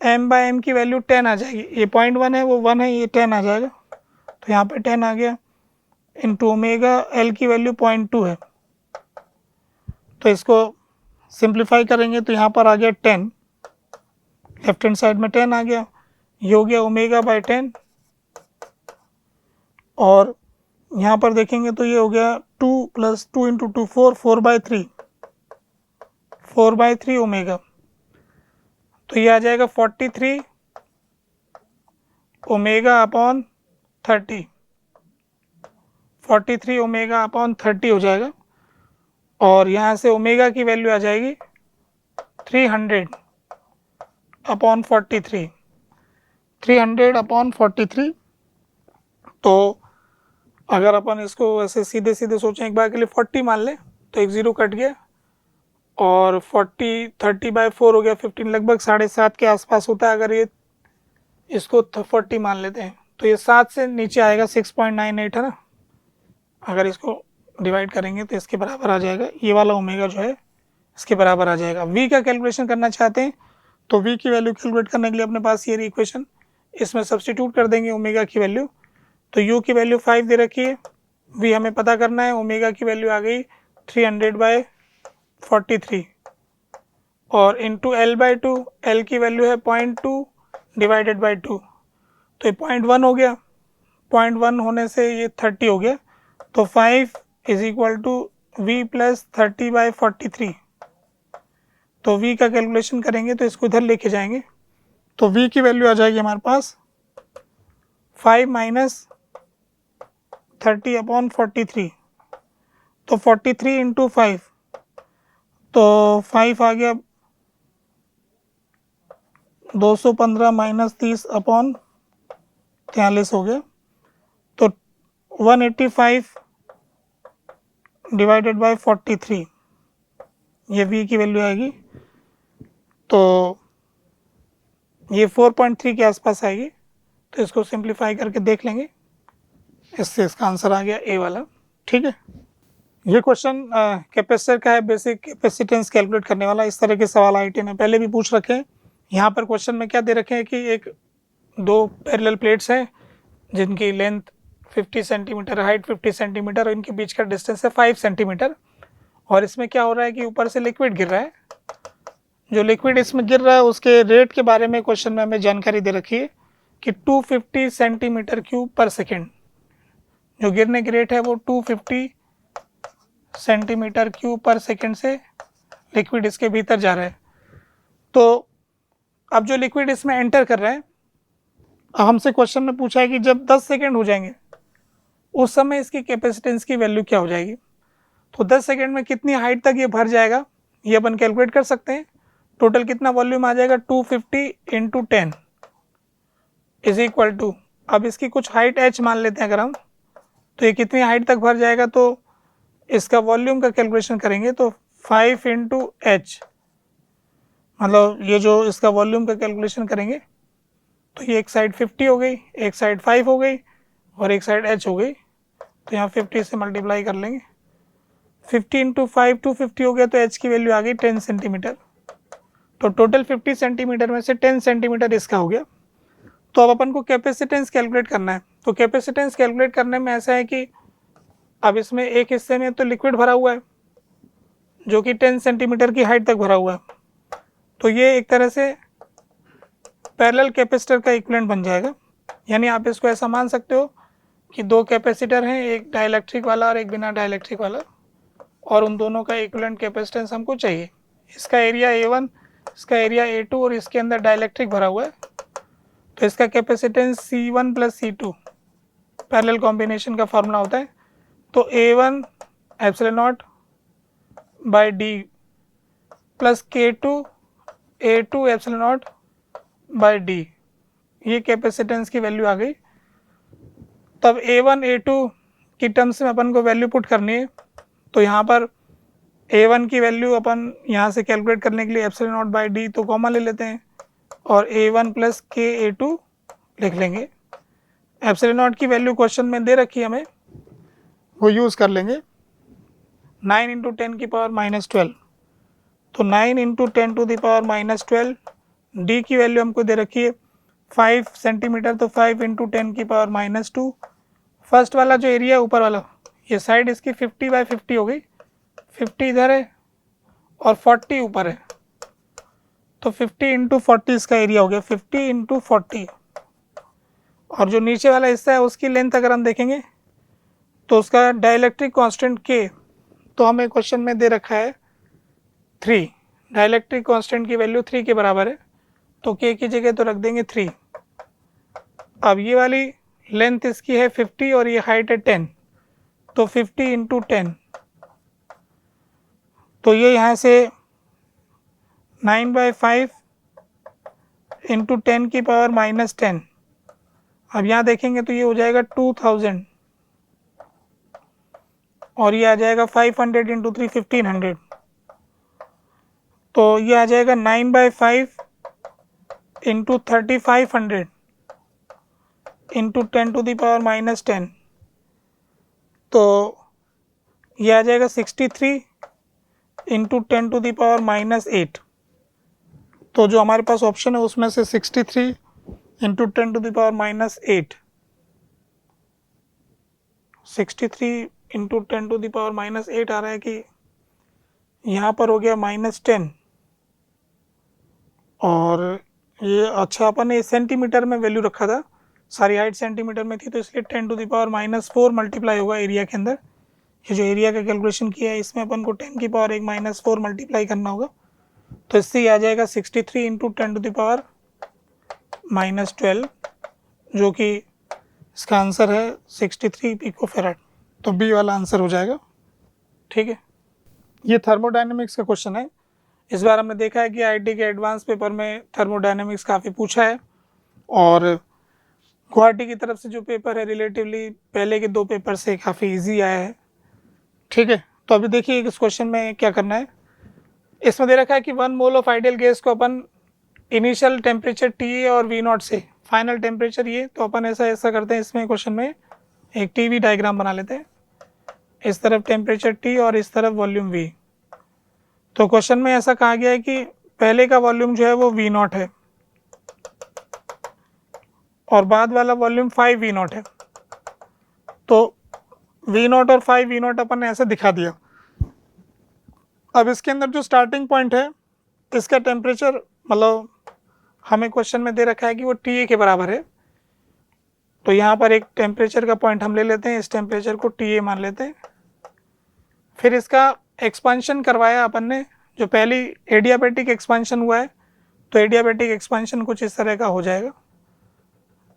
m/m की वैल्यू 10 आ जाएगी। ये 0.1 है, वो 1 है, ये 10 आ जाएगा, तो यहाँ पे 10 आ गया इंटू ओमेगा। l की वैल्यू 0.2 है, तो इसको सिंप्लीफाई करेंगे तो यहाँ पर आ गया 10, लेफ्ट हैंड साइड में 10 आ गया, ये हो गया ओमेगा बाई 10। और यहाँ पर देखेंगे तो ये हो गया 2 + 2 × 2 4/3 ओमेगा। तो ये आ जाएगा 43 ओमेगा अपॉन 30, 43 ओमेगा अपॉन 30 हो जाएगा। और यहाँ से ओमेगा की वैल्यू आ जाएगी 300 अपॉन 43, 300 अपॉन 43। तो अगर अपन इसको ऐसे सीधे सीधे सोचें एक बार के लिए 40 मान लें तो एक ज़ीरो कट गया और 40 30/4 हो गया 15, लगभग 7.5 के आसपास होता है। अगर ये इसको 40 मान लेते हैं तो ये 7 से नीचे आएगा, 6.98 है ना। अगर इसको डिवाइड करेंगे तो इसके बराबर आ जाएगा, ये वाला ओमेगा जो है इसके बराबर आ जाएगा। v का कैलकुलेशन करना चाहते हैं तो v की वैल्यू कैलकुलेट करने के लिए अपने पास ये इक्वेशन, इसमें सब्स्टिट्यूट कर देंगे ओमेगा की वैल्यू। तो u की वैल्यू 5 दे रखी है, v हमें पता करना है, ओमेगा की वैल्यू आ गई 300/43 और इंटू L/2, L की वैल्यू है 0.2 डिवाइडेड बाई 2, तो ये 0.1 हो गया, 0.1 होने से ये 30 हो गया, तो 5 is equal to v plus 30/43। तो v का कैलकुलेशन करेंगे तो इसको इधर लेके जाएंगे, तो v की वैल्यू आ जाएगी हमारे पास 5 माइनस 30/43, तो 43 इंटू 5, तो 5 आ गया 215 माइनस 30/43 हो गया, तो 185 डिवाइडेड बाय 43 ये v की वैल्यू आएगी, तो ये 4.3 के आसपास आएगी। तो इसको सिंप्लीफाई करके देख लेंगे, इससे इसका आंसर आ गया ए वाला। ठीक है, ये क्वेश्चन कैपेसिटर का है, बेसिक कैपेसिटेंस कैलकुलेट करने वाला। इस तरह के सवाल आईटी ने पहले भी पूछ रखे हैं। यहाँ पर क्वेश्चन में क्या दे रखे हैं कि एक दो पैरेलल प्लेट्स हैं जिनकी लेंथ 50 सेंटीमीटर, हाइट 50 सेंटीमीटर और इनके बीच का डिस्टेंस है 5 सेंटीमीटर, और इसमें क्या हो रहा है कि ऊपर से लिक्विड गिर रहा है। जो लिक्विड इसमें गिर रहा है उसके रेट के बारे में क्वेश्चन में हमें जानकारी दे रखी है कि 250 सेंटीमीटर क्यूब पर सेकेंड, जो गिरने की रेट है वो 250 सेंटीमीटर क्यूब पर सेकेंड से लिक्विड इसके भीतर जा रहा है। तो अब जो लिक्विड इसमें एंटर कर रहा है, अब हमसे क्वेश्चन में पूछा है कि जब 10 सेकेंड हो जाएंगे उस समय इसकी कैपेसिटेंस की वैल्यू क्या हो जाएगी। तो 10 सेकेंड में कितनी हाइट तक ये भर जाएगा ये अपन कैलकुलेट कर सकते हैं। टोटल कितना वॉल्यूम आ जाएगा, 250 इंटू 10 इज इक्वल टू, अब इसकी कुछ हाइट h मान लेते हैं अगर हम, तो ये कितनी हाइट तक भर जाएगा, तो इसका वॉल्यूम का कैलकुलेशन करेंगे तो 5 इंटू h, मतलब ये जो इसका वॉल्यूम का कैलकुलेशन करेंगे तो ये एक साइड 50 हो गई, एक साइड 5 हो गई और एक साइड h हो गई, तो यहाँ 50 से मल्टीप्लाई कर लेंगे, 50 इंटू 5 250 हो गया, तो h की वैल्यू आ गई 10 सेंटीमीटर। तो टोटल 50 सेंटीमीटर में से 10 सेंटीमीटर इसका हो गया। तो अब अपन को कैपेसिटेंस कैलकुलेट करना है। तो कैपेसिटेंस कैलकुलेट करने में ऐसा है कि अब इसमें एक हिस्से में तो लिक्विड भरा हुआ है जो कि 10 सेंटीमीटर की हाइट तक भरा हुआ है, तो ये एक तरह से पैरेलल कैपेसिटर का इक्विवेलेंट बन जाएगा। यानी आप इसको ऐसा मान सकते हो कि दो कैपेसिटर हैं, एक डाइलेक्ट्रिक वाला और एक बिना डाइलेक्ट्रिक वाला, और उन दोनों का इक्विवेलेंट कैपेसिटेंस हमको चाहिए। इसका एरिया A1, इसका एरिया A2 और इसके अंदर डाइलेक्ट्रिक भरा हुआ है, तो इसका capacitance C1 plus C2 parallel combination का फॉर्मूला होता है। तो A1 epsilon not by D plus K2 A2 epsilon not by D, ये कैपेसिटेंस की वैल्यू आ गई। तब A1 A2 की टर्म्स में अपन को वैल्यू पुट करनी है, तो यहाँ पर A1 की वैल्यू अपन यहाँ से कैलकुलेट करने के लिए एप्सिलॉन नॉट बाई D तो कॉमन ले लेते हैं और A1 प्लस K A2 लिख लेंगे। एप्सिलॉन नॉट की वैल्यू क्वेश्चन में दे रखी है हमें, वो यूज़ कर लेंगे। 9 इंटू 10 की पावर -12, तो 9 into 10 to the power -12, D की वैल्यू हमको दे रखी है 5 सेंटीमीटर, तो 5 इंटू 10 की पावर -2। फर्स्ट वाला जो एरिया ऊपर वाला, ये साइड इसकी 50/50 हो गई, 50 इधर है और 40 ऊपर है, तो 50 इंटू 40 इसका एरिया हो गया, 50 इंटू 40। और जो नीचे वाला हिस्सा है उसकी लेंथ अगर हम देखेंगे तो उसका डाइलेक्ट्रिक कांस्टेंट K, तो हमें क्वेश्चन में दे रखा है 3, डाइलेक्ट्रिक कांस्टेंट की वैल्यू 3 के बराबर है, तो K की जगह तो रख देंगे 3। अब ये वाली लेंथ इसकी है 50 और ये हाइट है 10, तो 50 इंटू 10, तो ये यहाँ से 9/5 इंटू 10 की पावर -10। अब यहाँ देखेंगे तो ये हो जाएगा 2000 और ये आ जाएगा 500 इंटू 3 1500, तो ये आ जाएगा 9/5 into 3500 into 10 to the power -10, तो ये आ जाएगा 63 इंटू 10 टू द पावर -8। तो जो हमारे पास ऑप्शन है उसमें से 63 into 10 to the power -8 63 into 10⁻⁻8 आ रहा है कि यहाँ पर हो गया -10 और ये अच्छा अपन ने सेंटीमीटर में वैल्यू रखा था, सारी हाइट सेंटीमीटर में थी तो इसलिए 10⁻⁻4 मल्टीप्लाई होगा एरिया के अंदर। ये जो एरिया का कैलकुलेशन किया है इसमें अपन को 10⁻⁻4 मल्टीप्लाई करना होगा, तो इससे ही आ जाएगा 63 इंटू 10⁻⁻12 जो कि इसका आंसर है 63 पिकोफैराड। तो बी वाला आंसर हो जाएगा। ठीक है, ये थर्मोडायनेमिक्स का क्वेश्चन है। इस बार हमने देखा है कि आईआईटी के एडवांस पेपर में थर्मोडायनेमिक्स काफ़ी पूछा है और गुवाहाटी की तरफ से जो पेपर है रिलेटिवली पहले के 2 पेपर से काफ़ी इजी आया है। ठीक है, तो अभी देखिए इस क्वेश्चन में क्या करना है। इसमें दे रखा है कि 1 मोल ऑफ आइडियल गैस को अपन इनिशियल टेम्परेचर TA और V0 से फाइनल टेम्परेचर ये, तो अपन ऐसा करते हैं, इसमें क्वेश्चन में एक TV डायग्राम बना लेते हैं। इस तरफ टेम्परेचर T और इस तरफ वॉल्यूम V। तो क्वेश्चन में ऐसा कहा गया है कि पहले का वॉल्यूम जो है वो V0 है और बाद वाला वॉल्यूम 5 V0 है। तो V0 और 5 V0 अपन ने ऐसे दिखा दिया। अब इसके अंदर जो स्टार्टिंग पॉइंट है इसका टेम्परेचर मतलब हमें क्वेश्चन में दे रखा है कि वो TA के बराबर है, तो यहाँ पर एक टेम्परेचर का पॉइंट हम ले लेते हैं, इस टेम्परेचर को TA मान लेते हैं। फिर इसका एक्सपांशन करवाया अपन ने, जो पहली एडियाबैटिक एक्सपांशन हुआ है तो एडियाबैटिक एक्सपांशन कुछ इस तरह का हो जाएगा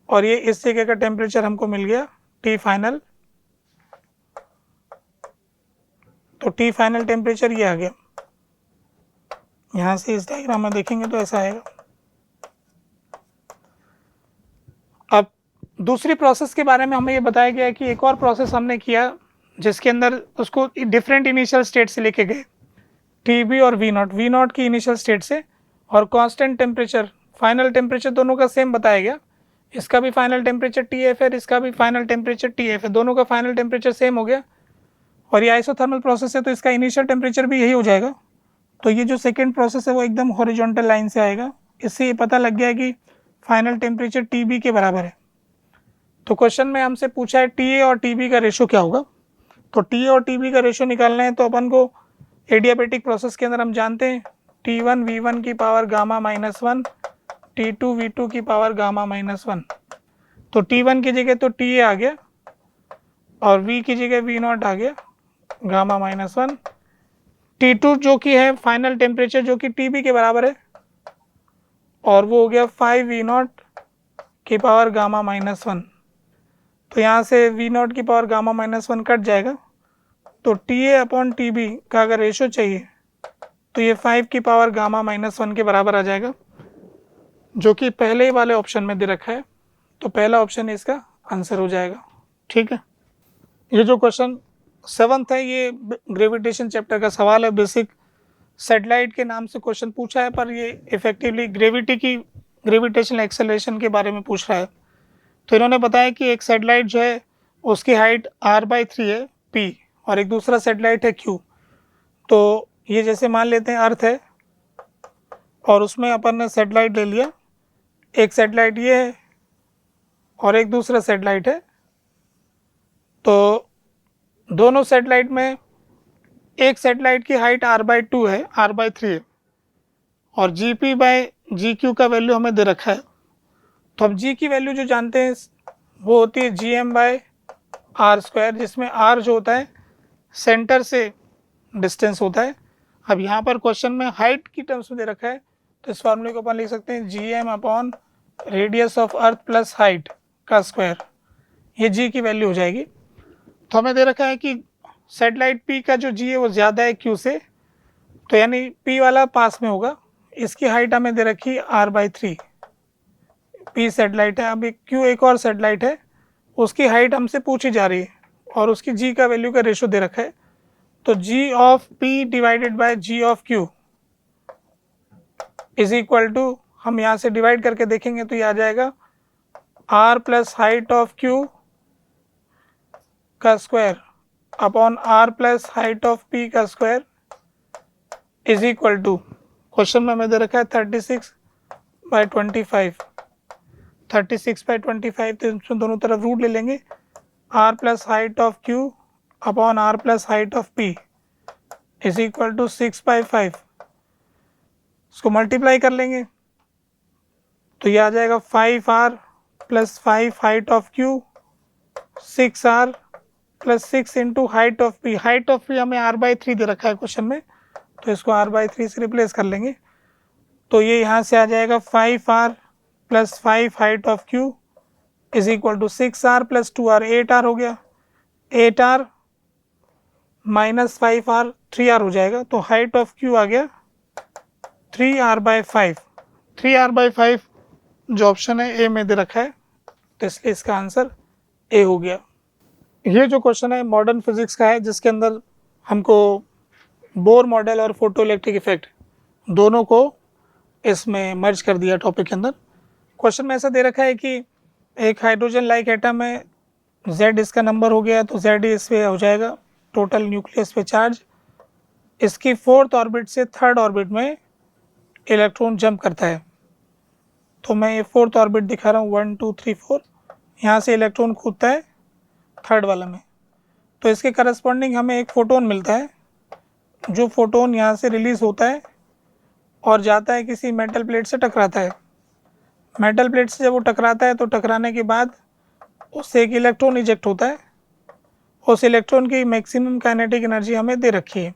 और ये इस जगह का टेम्परेचर हमको मिल गया T फाइनल। तो T फाइनल टेम्परेचर ये आ गया। यहाँ से इस डायग्राम में देखेंगे तो ऐसा आएगा। अब दूसरी प्रोसेस के बारे में हमें ये बताया गया है कि एक और प्रोसेस हमने किया जिसके अंदर उसको डिफरेंट इनिशियल स्टेट से लेके गए, TB और V0 की इनिशियल स्टेट से, और कांस्टेंट टेम्परेचर फाइनल टेम्परेचर दोनों का सेम बताया गया। इसका भी फाइनल टेम्परेचर TF है, इसका भी फाइनल टेम्परेचर TF है, दोनों का फाइनल टेम्परेचर सेम हो गया और ये आइसोथर्मल प्रोसेस है तो इसका इनिशियल टेम्परेचर भी यही हो जाएगा। तो ये जो सेकेंड प्रोसेस है वो एकदम हॉरिजॉन्टल लाइन से आएगा। इससे ये पता लग गया कि फाइनल टेम्परेचर TB के बराबर है। तो क्वेश्चन में हमसे पूछा है TA और TB का रेशो क्या होगा। तो TA और TB का रेशो निकालना है तो अपन को एडियाबैटिक प्रोसेस के अंदर हम जानते हैं T1 V1 की पावर गामा -1, T2 V2 की पावर गामा -1। तो T1 की जगह तो TA आ गया और V की जगह V0 आ गया गामा -1। T2 जो कि है फाइनल टेम्परेचर जो कि TB के बराबर है और वो हो गया 5 V0 की पावर गामा -1। तो यहाँ से V0 की पावर गामा -1 कट जाएगा, तो TA अपॉन TB का अगर रेशो चाहिए तो ये 5 की पावर गामा -1 के बराबर आ जाएगा, जो कि पहले ही वाले ऑप्शन में दे रखा है। तो पहला ऑप्शन इसका आंसर हो जाएगा। ठीक है, ये जो क्वेश्चन 7th है ये ग्रेविटेशन चैप्टर का सवाल है। बेसिक सैटेलाइट के नाम से क्वेश्चन पूछा है पर ये इफेक्टिवली ग्रेविटेशनल एक्सेलरेशन के बारे में पूछ रहा है। तो इन्होंने बताया कि एक सैटेलाइट जो है उसकी हाइट r/3 है P और एक दूसरा सैटेलाइट है Q। तो ये जैसे मान लेते हैं अर्थ है और उसमें अपन ने सैटेलाइट ले लिया, एक सैटेलाइट ये है और एक दूसरा सैटेलाइट है। तो दोनों सैटेलाइट में एक सैटेलाइट की हाइट r/2 है, r/3 है और Gp/Gq का वैल्यू हमें दे रखा है। तो अब G की वैल्यू जो जानते हैं वो होती है Gm/r², जिसमें r जो होता है सेंटर से डिस्टेंस होता है। अब यहाँ पर क्वेश्चन में हाइट की टर्म्स में दे रखा है तो इस फॉर्मूले को अपन लिख सकते हैं Gm upon radius of earth plus height का स्क्वायर, ये G की वैल्यू हो जाएगी। तो हमें दे रखा है कि सैटेलाइट P का जो G है वो ज़्यादा है Q से, तो यानी P वाला पास में होगा। इसकी हाइट हमें दे रखी है r/3, P सैटेलाइट है। अब Q एक और सैटेलाइट है, उसकी हाइट हमसे पूछी जा रही है और उसकी G का वैल्यू का रेशो दे रखा है। तो G of P divided by G of Q is equal to, हम यहाँ से डिवाइड करके देखेंगे तो ये आ जाएगा r plus height of Q का square upon r plus height of P का square is equal to, question में हमें दे रखा है 36/25। 36/25 तो इसमें दोनों तरफ रूट ले लेंगे r plus height of q upon r plus height of p is equal to 6/5। इसको मल्टीप्लाई कर लेंगे तो ये आ जाएगा 5r plus 5 height of q 6r plus 6 into height of p। Height of p हमें r/3 दे रखा है क्वेश्चन में, तो इसको r/3 से रिप्लेस कर लेंगे। तो ये यहाँ से आ जाएगा 5r plus 5 height of q is equal to 6r plus 2r 8r हो गया। 8r माइनस 5r 3r हो जाएगा। तो हाइट ऑफ q आ गया 3r/5। 3r/5 जो ऑप्शन है ए में दे रखा है, तो इसलिए इसका आंसर ए हो गया। ये जो क्वेश्चन है मॉडर्न फिजिक्स का है, जिसके अंदर हमको बोर मॉडल और फोटो इलेक्ट्रिक इफेक्ट दोनों को इसमें मर्ज कर दिया टॉपिक के अंदर। क्वेश्चन में ऐसा दे रखा है कि एक हाइड्रोजन लाइक एटम है, Z इसका नंबर हो गया, तो Z इस पे हो जाएगा टोटल न्यूक्लियस पे चार्ज। इसकी 4th ऑर्बिट से 3rd ऑर्बिट में इलेक्ट्रॉन जंप करता है। तो मैं ये 4th ऑर्बिट दिखा रहा हूँ, 1 2 3 4। यहाँ से इलेक्ट्रॉन कूदता है 3rd वाला में, तो इसके करस्पॉन्डिंग हमें एक फोटोन मिलता है। जो फोटोन यहाँ से रिलीज़ होता है और जाता है किसी मेटल प्लेट से टकराता है। मेटल प्लेट से जब वो टकराता है तो टकराने के बाद उससे एक इलेक्ट्रॉन इजेक्ट होता है। उस इलेक्ट्रॉन की मैक्सिमम काइनेटिक एनर्जी हमें दे रखी है।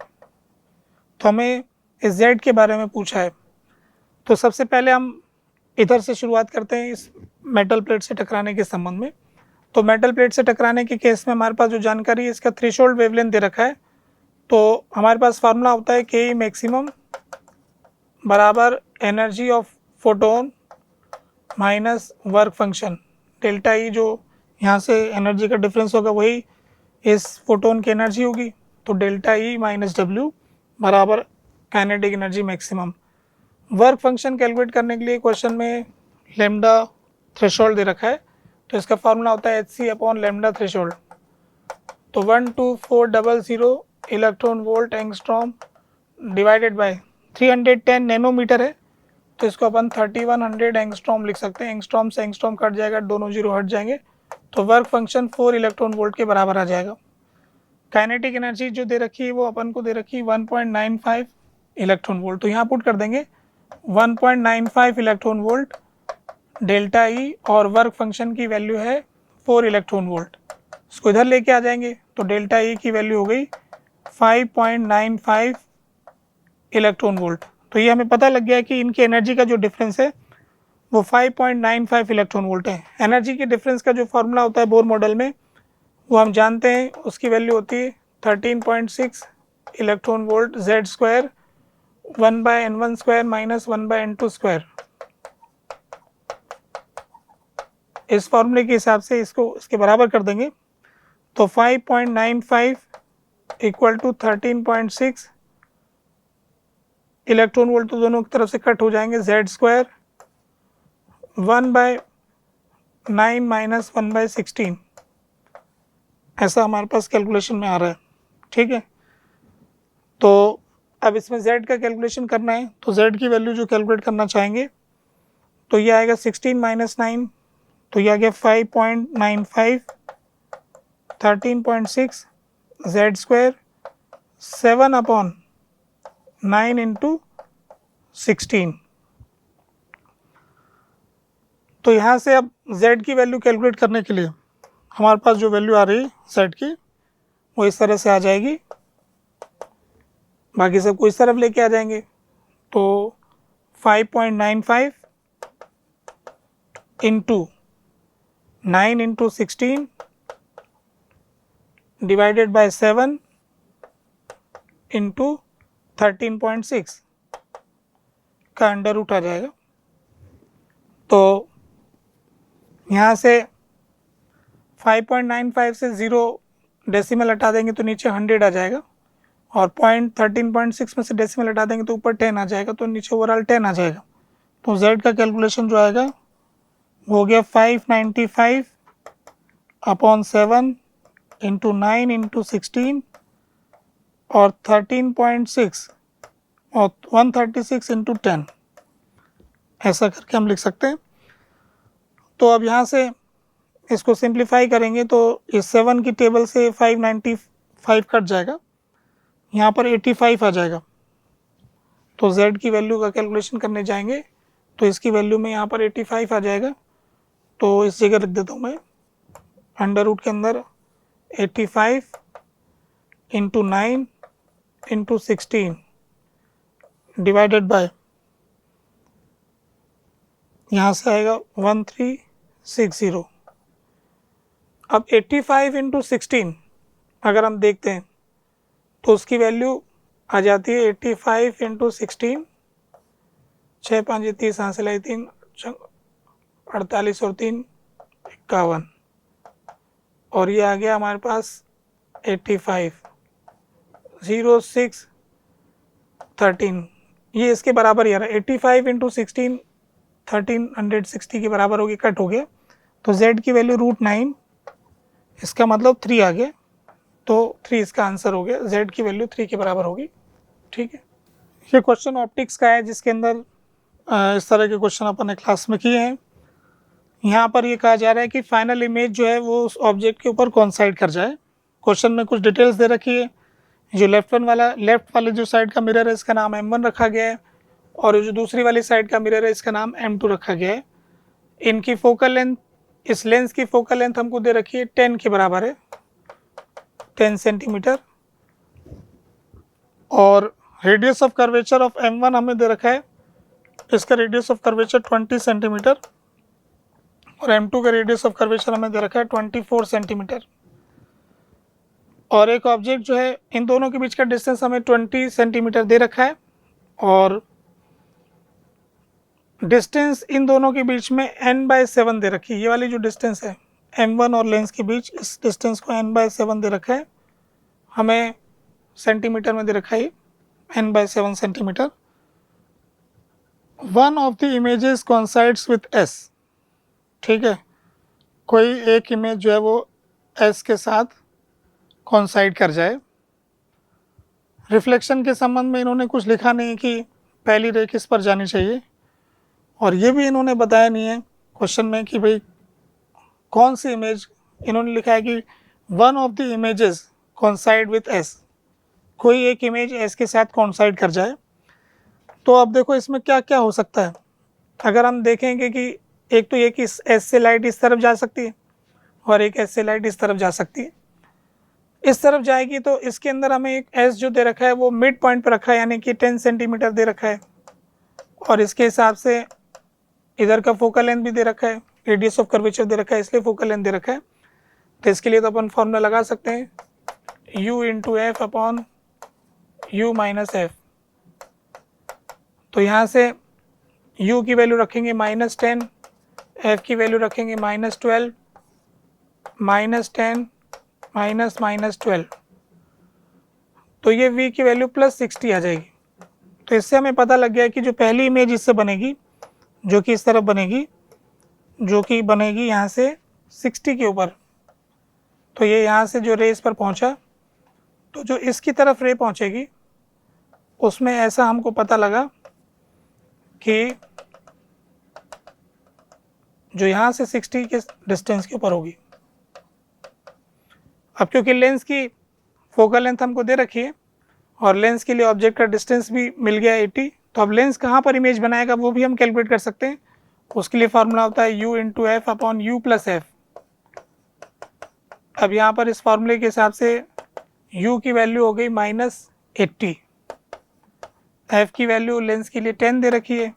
तो हमें इस Z के बारे में पूछा है। तो सबसे पहले हम इधर से शुरुआत करते हैं, इस मेटल प्लेट से टकराने के संबंध में। तो मेटल प्लेट से टकराने के केस में हमारे पास जो जानकारी है, इसका थ्रेशोल्ड वेवलेंथ दे रखा है। तो हमारे पास फार्मूला होता है के मैक्सिमम बराबर energy of photon minus work function. Delta E जो यहाँ से एनर्जी का डिफरेंस होगा वही इस फोटोन की एनर्जी होगी। तो डेल्टा ई माइनस डब्ल्यू बराबर kinetic energy maximum. Work function calculate करने के लिए क्वेश्चन में लेमडा थ्रेशोल्ड दे रखा है, तो इसका फार्मूला होता है Hc अपॉन लेमडा थ्रेशोल्ड। तो 12400 electron volt angstrom divided by 310 nanometre है, तो इसको अपन 3100 एंगस्ट्रॉम लिख सकते हैं। एंगस्ट्रॉम से एंगस्ट्रॉम कट जाएगा, दोनों जीरो हट जाएंगे, तो वर्क फंक्शन 4 इलेक्ट्रॉन वोल्ट के बराबर आ जाएगा। काइनेटिक एनर्जी जो दे रखी है वो अपन को दे रखी है 1.95 इलेक्ट्रॉन वोल्ट। तो यहाँ पुट कर देंगे 1.95 इलेक्ट्रॉन वोल्ट डेल्टा ई, और वर्क फंक्शन की वैल्यू है 4 इलेक्ट्रॉन वोल्ट। इसको इधर लेके आ जाएंगे तो डेल्टा ई की वैल्यू हो गई 5.95 इलेक्ट्रॉन वोल्ट। तो ये हमें पता लग गया कि इनकी एनर्जी का जो डिफरेंस है वो 5.95 इलेक्ट्रॉन वोल्ट है। एनर्जी के डिफरेंस का जो फार्मूला होता है बोर मॉडल में वो हम जानते हैं, उसकी वैल्यू होती है 13.6 electron volt Z square 1/n1 square minus 1/n2 square. इस फार्मूले के हिसाब से इसको इसके बराबर कर देंगे, तो 5.95 इक्वल टू 13.6 इलेक्ट्रॉन वोल्ट, तो दोनों की तरफ से कट हो जाएंगे। Z स्क्वायर 1/9 माइनस 1/16, ऐसा हमारे पास कैलकुलेशन में आ रहा है। ठीक है, तो अब इसमें Z का कैलकुलेशन करना है, तो Z की वैल्यू जो कैलकुलेट करना चाहेंगे तो ये आएगा 16 माइनस 9, तो ये आ गया 5.95 13.6 Z स्क्वायर 7/9 इंटू 16। तो यहाँ से अब Z की वैल्यू कैलकुलेट करने के लिए हमारे पास जो वैल्यू आ रही है Z की वो इस तरह से आ जाएगी, बाकी सबको इस तरफ लेके आ जाएंगे। तो 5.95 into 9 into 16 divided by 7 into 13.6 का अंडर रूट आ जाएगा। तो यहाँ से 5.95 से 0 डेसिमल हटा देंगे तो नीचे 100 आ जाएगा, और 13.6 में से डेसिमल हटा देंगे तो ऊपर 10 आ जाएगा, तो नीचे ओवरऑल 10 आ जाएगा। तो Z का कैलकुलेशन जो आएगा वो हो गया 595 अपॉन 7 इंटू 9 इंटू 16 और 13.6 और 136 इंटू 10, ऐसा करके हम लिख सकते हैं। तो अब यहाँ से इसको सिंप्लीफाई करेंगे तो इस 7 की टेबल से 595 कट जाएगा, यहाँ पर 85 आ जाएगा। तो z की वैल्यू का कैलकुलेशन करने जाएंगे तो इसकी वैल्यू में यहाँ पर 85 आ जाएगा। तो इस जगह रख देता हूँ मैं, अंडर रूट के अंदर 85 इंटू 9 इंटू 16 डिवाइडेड बाय, यहाँ से आएगा 1360। अब 85 इंटू 16 अगर हम देखते हैं तो उसकी वैल्यू आ जाती है 85 इंटू 16, 6 5 30 हासिल आई 3 48 और 3 51, और ये आ गया हमारे पास 85 06 13, ये इसके बराबर ही आ रहा है। 85 इंटू 16 1360 के बराबर हो गया, कट हो गया। तो z की वैल्यू √9, इसका मतलब 3 आ गया, तो 3 इसका आंसर हो गया, z की वैल्यू 3 के बराबर होगी। ठीक है, ये क्वेश्चन ऑप्टिक्स का है जिसके अंदर इस तरह के क्वेश्चन अपन ने क्लास में किए हैं। यहाँ पर ये कहा जा रहा है कि फाइनल इमेज जो है वो उस ऑब्जेक्ट के ऊपर कॉन्साइड कर जाए। क्वेश्चन में कुछ डिटेल्स दे रखी है। जो लेफ्ट वाले जो साइड का मिरर है इसका नाम M1 रखा गया है, और जो दूसरी वाली साइड का मिरर है इसका नाम M2 रखा गया है। इनकी फोकल लेंथ, इस लेंस की फोकल लेंथ हमको दे रखी है 10 के बराबर है, 10 सेंटीमीटर, और radius of curvature of M1 हमें दे रखा है, इसका रेडियस ऑफ कर्वेचर 20 सेंटीमीटर, और M2 का रेडियस ऑफ कर्वेचर हमें दे रखा है 24 सेंटीमीटर। और एक ऑब्जेक्ट जो है, इन दोनों के बीच का डिस्टेंस हमें 20 सेंटीमीटर दे रखा है, और डिस्टेंस इन दोनों के बीच में n/7 दे रखी है। ये वाली जो डिस्टेंस है M1 और लेंस के बीच, इस डिस्टेंस को n/7 दे रखा है, हमें सेंटीमीटर में दे रखा है n/7 centimetre. One of the images coincides with S, ठीक है, कोई एक इमेज जो है वो S के साथ कोइंसाइड कर जाए। रिफ्लेक्शन के संबंध में इन्होंने कुछ लिखा नहीं कि पहली रे किस पर जानी चाहिए, और ये भी इन्होंने बताया नहीं है क्वेश्चन में कि भाई कौन सी इमेज। इन्होंने लिखा है कि one of the images coincide with S, कोई एक इमेज S के साथ कोइंसाइड कर जाए। तो अब देखो इसमें क्या क्या हो सकता है। अगर हम देखेंगे कि एक तो ये कि S से लाइट इस तरफ जा सकती है, और एक S से लाइट इस तरफ जा सकती है। इस तरफ जाएगी तो इसके अंदर हमें एक S जो दे रखा है वो मिड पॉइंट पर रखा है, यानी कि 10 सेंटीमीटर दे रखा है, और इसके हिसाब से इधर का फोकल लेंथ भी दे रखा है, रेडियस ऑफ कर्वेचर दे रखा है, इसलिए फोकल लेंथ दे रखा है। तो इसके लिए तो अपन फॉर्मूला लगा सकते हैं U into F upon U minus F. तो यहाँ से U की वैल्यू रखेंगे -10, F की वैल्यू रखेंगे -12, -10 -12, तो ये V की वैल्यू +60 आ जाएगी। तो इससे हमें पता लग गया कि जो पहली इमेज इससे बनेगी, जो कि इस तरफ बनेगी, जो कि बनेगी यहाँ से 60 के ऊपर, तो ये यहाँ से जो रे इस पर पहुँचा, तो जो इसकी तरफ रे पहुँचेगी उसमें ऐसा हमको पता लगा कि जो यहाँ से 60 के डिस्टेंस के ऊपर होगी। अब क्योंकि लेंस की फोकल लेंथ हमको दे रखी है और लेंस के लिए ऑब्जेक्ट का डिस्टेंस भी मिल गया 80, तो अब लेंस कहाँ पर इमेज बनाएगा वो भी हम कैलकुलेट कर सकते हैं। उसके लिए फार्मूला होता है U into F upon U plus F. अब यहाँ पर इस फार्मूले के हिसाब से U की वैल्यू हो गई -80, F की वैल्यू लेंस के लिए 10 दे रखी है,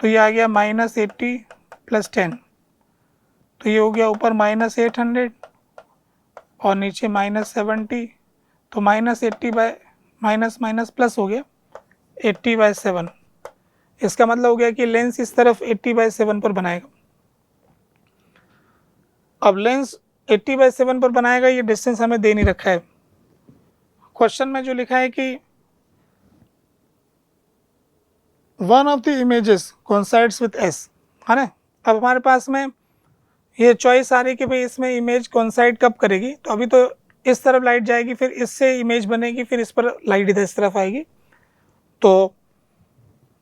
तो ये आ गया -80 + 10, तो ये हो गया ऊपर -800 और नीचे -70, तो -80 बाय माइनस प्लस हो गया 80/7। इसका मतलब हो गया कि लेंस इस तरफ 80/7 पर बनाएगा। अब लेंस 80/7 पर बनाएगा, ये डिस्टेंस हमें दे नहीं रखा है। क्वेश्चन में जो लिखा है कि one of the images coincides with S, है ना। अब हमारे पास में ये चॉइस आ रही है कि भाई इसमें इमेज कोइंसाइड कब करेगी। तो अभी तो इस तरफ लाइट जाएगी, फिर इससे इमेज बनेगी, फिर इस पर लाइट इधर इस तरफ आएगी। तो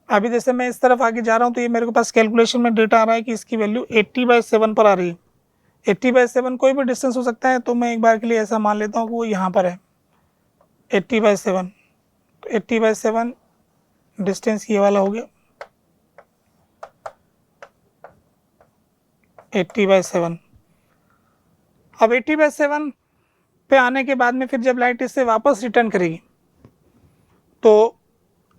अभी जैसे मैं इस तरफ आगे जा रहा हूँ तो ये मेरे को पास कैलकुलेशन में डेटा आ रहा है कि इसकी वैल्यू 80/7 पर आ रही है। 80/7 कोई भी डिस्टेंस हो सकता है, तो मैं एक बार के लिए ऐसा मान लेता हूँ कि वो यहाँ पर है 80/7। तो 80/7 डिस्टेंस ये वाला हो गया 80/7। अब 80/7 पे आने के बाद में फिर जब लाइट इससे वापस रिटर्न करेगी, तो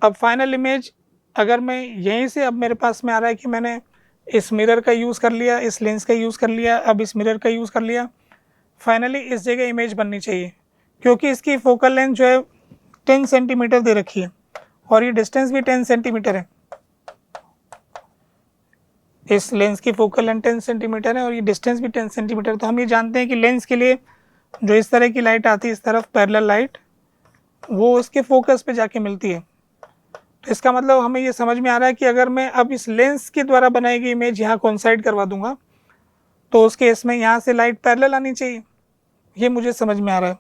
अब फाइनल इमेज अगर मैं यहीं से, अब मेरे पास में आ रहा है कि मैंने इस मिरर का यूज़ कर लिया, इस लेंस का यूज़ कर लिया, अब इस मिरर का यूज़ कर लिया, फाइनली इस जगह इमेज बननी चाहिए, क्योंकि इसकी फोकल लेंथ जो है 10 सेंटीमीटर दे रखी है और ये डिस्टेंस भी 10 सेंटीमीटर है। इस लेंस की फोकल लेंथ 10 सेंटीमीटर है और ये डिस्टेंस भी 10 सेंटीमीटर। तो हम ये जानते हैं कि लेंस के लिए जो इस तरह की लाइट आती है, इस तरफ पैरेलल लाइट, वो उसके फोकस पे जाके मिलती है। तो इसका मतलब हमें ये समझ में आ रहा है कि अगर मैं अब इस लेंस के द्वारा बनाई गई इमेज यहाँ कोइंसाइड करवा दूंगा, तो उस केस में यहाँ से लाइट पैरेलल आनी चाहिए, ये मुझे समझ में आ रहा है।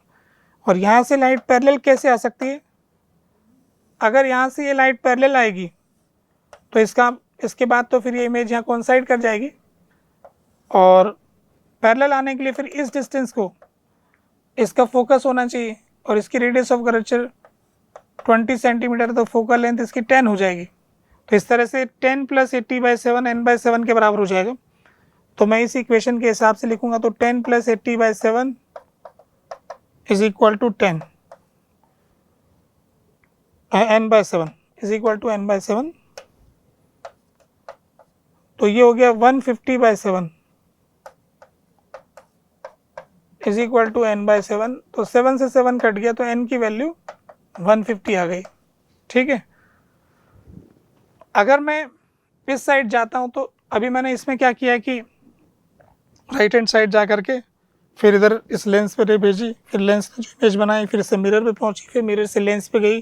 और यहाँ से लाइट पैरेलल कैसे आ सकती है? अगर यहाँ से ये लाइट पैरेलल आएगी तो इसके बाद तो फिर ये इमेज यहाँ कोइंसाइड कर जाएगी, और पैरेलल आने के लिए फिर इस डिस्टेंस को इसका फोकस होना चाहिए, और इसकी रेडियस ऑफ कर्वेचर 20 सेंटीमीटर, तो फोकल लेंथ इसकी 10 हो जाएगी। तो इस तरह से 10 + 80/7 n/7 के बराबर हो जाएगा। तो मैं इस इक्वेशन के हिसाब से लिखूंगा, तो 10 + 80/7 is equal to 10 n/7 is equal to n/7। तो ये हो गया 150/7 इज इक्वल टू n/7। तो 7 से 7 कट गया, तो n की वैल्यू 150 आ गई। ठीक है, अगर मैं इस साइड जाता हूं, तो अभी मैंने इसमें क्या किया कि राइट हैंड साइड जा करके फिर इधर इस लेंस पे रे भेजी, फिर लेंस ने जो इमेज बनाई, फिर इससे मिरर पे पहुंची, फिर मिरर से लेंस पे गई,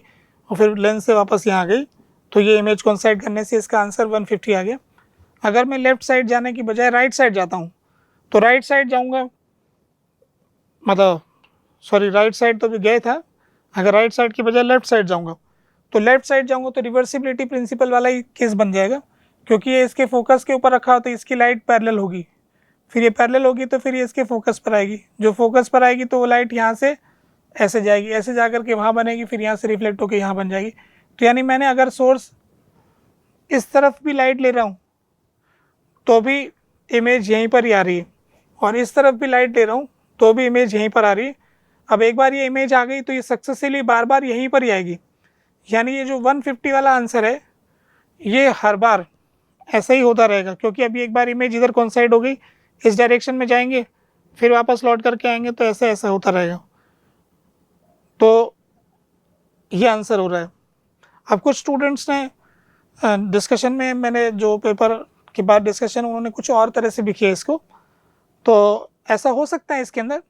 और फिर लेंस से वापस यहाँ गई। तो ये इमेज कोइंसाइड करने से इसका आंसर 150 आ गया। अगर मैं लेफ्ट साइड जाने की बजाय राइट साइड जाता हूँ, तो राइट साइड जाऊँगा, मतलब सॉरी, राइट साइड तो भी गए था, अगर राइट साइड की बजाय लेफ्ट साइड जाऊँगा, तो लेफ्ट साइड जाऊँगा तो रिवर्सिबिलिटी प्रिंसिपल वाला ही केस बन जाएगा, क्योंकि ये इसके फोकस के ऊपर रखा हो तो इसकी लाइट पैरेलल होगी, फिर ये पैरेलल होगी तो फिर ये इसके फोकस पर आएगी, जो फोकस पर आएगी तो वो लाइट यहाँ से ऐसे जाएगी, ऐसे जा कर के वहाँ बनेगी, फिर यहाँ से रिफ्लेक्ट होकर यहाँ बन जाएगी। तो यानी मैंने अगर सोर्स इस तरफ भी लाइट ले रहा हूँ तो भी इमेज यहीं पर ही आ रही है, और इस तरफ भी लाइट ले रहा हूँ तो भी इमेज यहीं पर आ रही है। अब एक बार ये इमेज आ गई तो ये सक्सेसफुली बार बार यहीं पर ही आएगी, यानी ये जो 150 वाला आंसर है ये हर बार ऐसा ही होता रहेगा, क्योंकि अभी एक बार इमेज इधर कोइंसाइड हो गई, इस डायरेक्शन में जाएंगे, फिर वापस लौट करके आएंगे, तो ऐसा ऐसा होता रहेगा। तो ये आंसर हो रहा है। अब कुछ स्टूडेंट्स ने डिस्कशन में, मैंने जो पेपर के बाद डिस्कशन, उन्होंने कुछ और तरह से भी किया इसको। तो ऐसा हो सकता है इसके अंदर,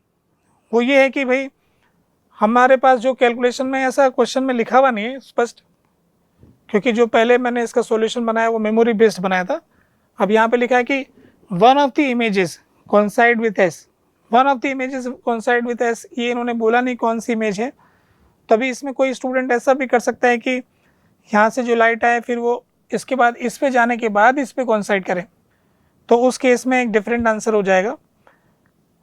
वो ये है कि भाई हमारे पास जो कैलकुलेशन में ऐसा क्वेश्चन में लिखा हुआ नहीं है स्पष्ट, क्योंकि जो पहले मैंने इसका सॉल्यूशन बनाया वो मेमोरी बेस्ड बनाया था। अब यहाँ पे लिखा है कि one of the images coincide with S, one of the images coincide with S, ये इन्होंने बोला नहीं कौन सी इमेज है। तभी इसमें कोई स्टूडेंट ऐसा भी कर सकता है कि यहाँ से जो लाइट आए फिर वो इसके बाद इस पे जाने के बाद इस पे कोइंसाइड करें, तो उस केस में एक डिफरेंट आंसर हो जाएगा।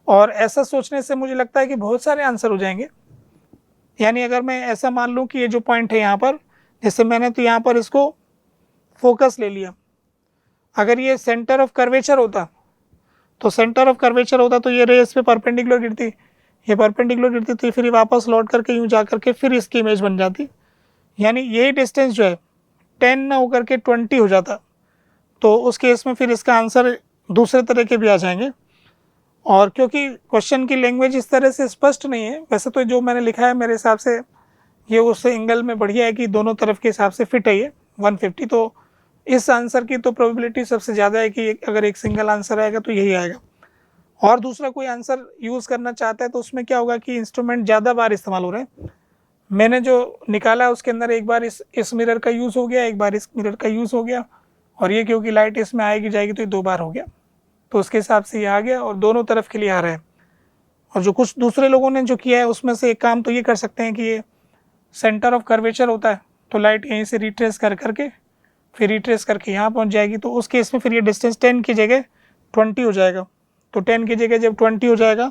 और ऐसा सोचने से मुझे लगता है कि बहुत सारे आंसर हो जाएंगे। यानी अगर मैं ऐसा मान लूँ कि ये जो पॉइंट है यहाँ पर, जैसे मैंने तो यहाँ पर इसको फोकस ले लिया, अगर ये सेंटर ऑफ कर्वेचर होता, तो सेंटर ऑफ कर्वेचर होता तो ये रे इस पे परपेंडिकुलर गिरती, ये परपेंडिकुलर गिरती थी, फिर वापस लौट करके यूँ जा करके फिर इसकी इमेज बन जाती। यानी यही डिस्टेंस जो है 10 ना होकर के 20 हो जाता, तो उस केस में फिर इसका आंसर दूसरे तरह के भी आ जाएंगे। और क्योंकि क्वेश्चन की लैंग्वेज इस तरह से स्पष्ट नहीं है, वैसे तो जो मैंने लिखा है मेरे हिसाब से ये उस एंगल में बढ़िया है कि दोनों तरफ के हिसाब से फिट है ये 150। तो इस आंसर की तो प्रोबेबिलिटी सबसे ज़्यादा है कि अगर एक सिंगल आंसर आएगा तो यही आएगा। और दूसरा कोई आंसर यूज़ करना चाहता है तो उसमें क्या होगा कि इंस्ट्रूमेंट ज़्यादा बार इस्तेमाल हो रहे हैं। मैंने जो निकाला है उसके अंदर एक बार इस मिरर का यूज़ हो गया, एक बार इस मिरर का यूज़ हो गया, और ये क्योंकि लाइट इसमें आएगी जाएगी तो ये 2 बार हो गया, तो उसके हिसाब से ये आ गया और दोनों तरफ के लिए आ रहा है। और जो कुछ दूसरे लोगों ने जो किया है उसमें से एक काम तो ये कर सकते हैं कि ये सेंटर ऑफ कर्वेचर होता है, तो लाइट यहीं से रिट्रेस कर करके फिर रिट्रेस करके यहाँ पहुँच जाएगी, तो उस केस में फिर ये डिस्टेंस 10 की जगह 20 हो जाएगा। तो 10 की जगह जब 20 हो जाएगा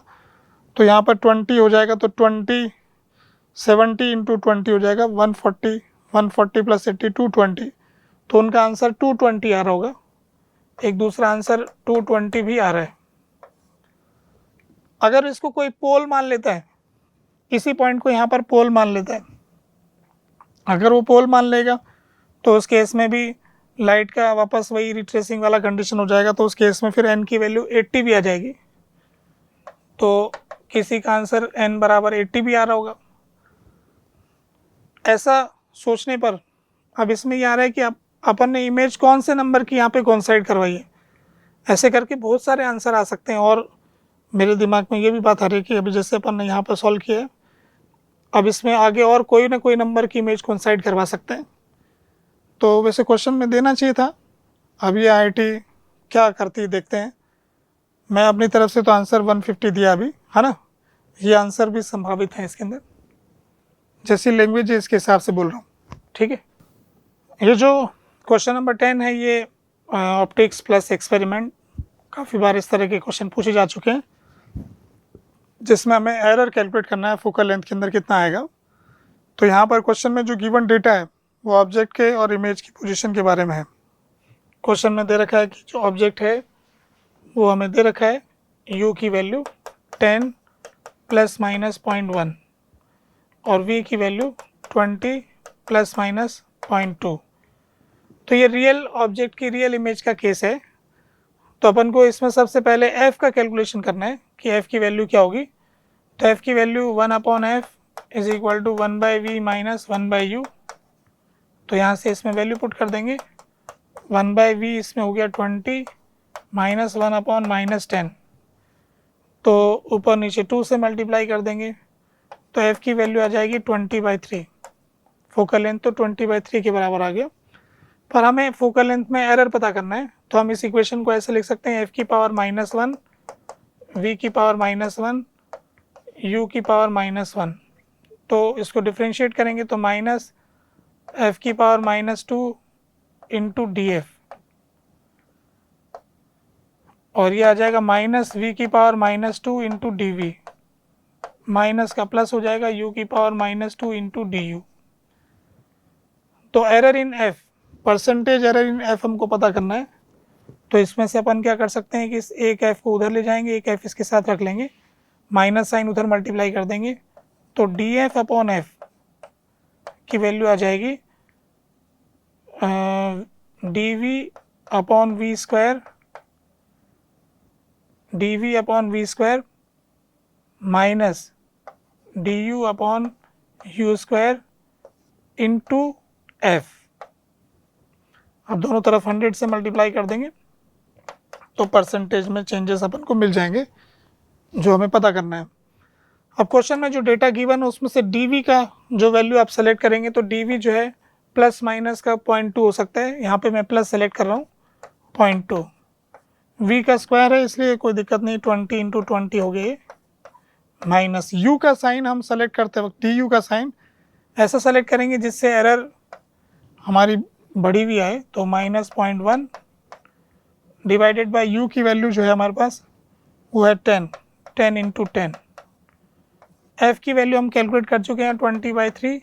तो यहाँ पर 20 हो जाएगा, तो 20 70 इंटू 20 हो जाएगा 140, 140 प्लस 80 220। तो उनका आंसर 220 आ रहा होगा। एक दूसरा आंसर 220 भी आ रहा है। अगर इसको कोई पोल मान लेता है, इसी पॉइंट को यहाँ पर पोल मान लेता है, अगर वो पोल मान लेगा तो उस केस में भी लाइट का वापस वही रिट्रेसिंग वाला कंडीशन हो जाएगा। तो उस केस में फिर n की वैल्यू 80 भी आ जाएगी। तो किसी का आंसर n बराबर 80 भी आ रहा होगा। ऐसा सोचने पर अब इसमें ये आ रहा है कि अपन ने इमेज कौन से नंबर की यहाँ पे कोइंसाइड करवाई है। ऐसे करके बहुत सारे आंसर आ सकते हैं। और मेरे दिमाग में ये भी बात आ रही है कि अभी जैसे अपन ने यहाँ पर सॉल्व किया है, अब इसमें आगे और कोई ना कोई नंबर की इमेज कोइंसाइड करवा सकते हैं। तो वैसे क्वेश्चन में देना चाहिए था। अब ये IIT क्या करती है देखते हैं। मैं अपनी तरफ से तो आंसर 150 दिया अभी, है ना। ये आंसर भी संभावित है इसके अंदर, जैसी लैंग्वेज है इसके हिसाब से बोल रहा हूँ, ठीक है। ये जो क्वेश्चन नंबर 10 है, ये ऑप्टिक्स प्लस एक्सपेरिमेंट, काफ़ी बार इस तरह के क्वेश्चन पूछे जा चुके हैं, जिसमें हमें एरर कैलकुलेट करना है फोकल लेंथ के अंदर कितना आएगा। तो यहाँ पर क्वेश्चन में जो गिवन डेटा है वो ऑब्जेक्ट के और इमेज की पोजीशन के बारे में है। क्वेश्चन में दे रखा है कि जो ऑब्जेक्ट है वो हमें दे रखा है u की वैल्यू 10 प्लस माइनस 0.1 और v की वैल्यू 20 प्लस माइनस 0.2। तो ये रियल ऑब्जेक्ट की रियल इमेज का केस है। तो अपन को इसमें सबसे पहले f का कैलकुलेशन करना है कि f की वैल्यू क्या होगी। तो f की value 1/f is equal to 1/v minus 1/u। तो यहाँ से इसमें वैल्यू पुट कर देंगे। 1/v इसमें हो गया 20 माइनस 1/-10। तो ऊपर नीचे 2 से मल्टीप्लाई कर देंगे तो f की वैल्यू आ जाएगी 20/3। फोकल लेंथ तो 20/3 के बराबर आ गया। पर हमें फोकल लेंथ में एरर पता करना है, तो हम इस इक्वेशन को ऐसे लिख सकते हैं f की पावर -1, v की पावर -1, u की पावर -1। तो इसको डिफ्रेंशिएट करेंगे तो माइनस f की पावर -2 इंटू df, और ये आ जाएगा माइनस v की पावर -2 इंटू डी, माइनस का प्लस हो जाएगा u की पावर -2 इंटू डी। तो error in f, percentage error in f हमको पता करना है। तो इसमें से अपन क्या कर सकते हैं कि इस एक f को उधर ले जाएंगे, एक f इसके साथ रख लेंगे, माइनस साइन उधर मल्टीप्लाई कर देंगे। तो df/f की वैल्यू आ जाएगी dv/v² minus du/u² into f। अब दोनों तरफ 100 से मल्टीप्लाई कर देंगे तो परसेंटेज में चेंजेस अपन को मिल जाएंगे जो हमें पता करना है। अब क्वेश्चन में जो डेटा गिवन है उसमें से dv का जो वैल्यू आप सेलेक्ट करेंगे तो dv जो है प्लस माइनस का 0.2 हो सकता है। यहाँ पे मैं प्लस सेलेक्ट कर रहा हूँ 0.2। v का स्क्वायर है इसलिए कोई दिक्कत नहीं, 20 इंटू 20 हो गई। माइनस u का साइन हम सेलेक्ट करते वक्त du का साइन ऐसा सेलेक्ट करेंगे जिससे एरर हमारी बड़ी भी आए। तो -0.1 डिवाइडेड बाय u की वैल्यू जो है हमारे पास वो है 10 इंटू 10। f की वैल्यू हम कैलकुलेट कर चुके हैं 20/3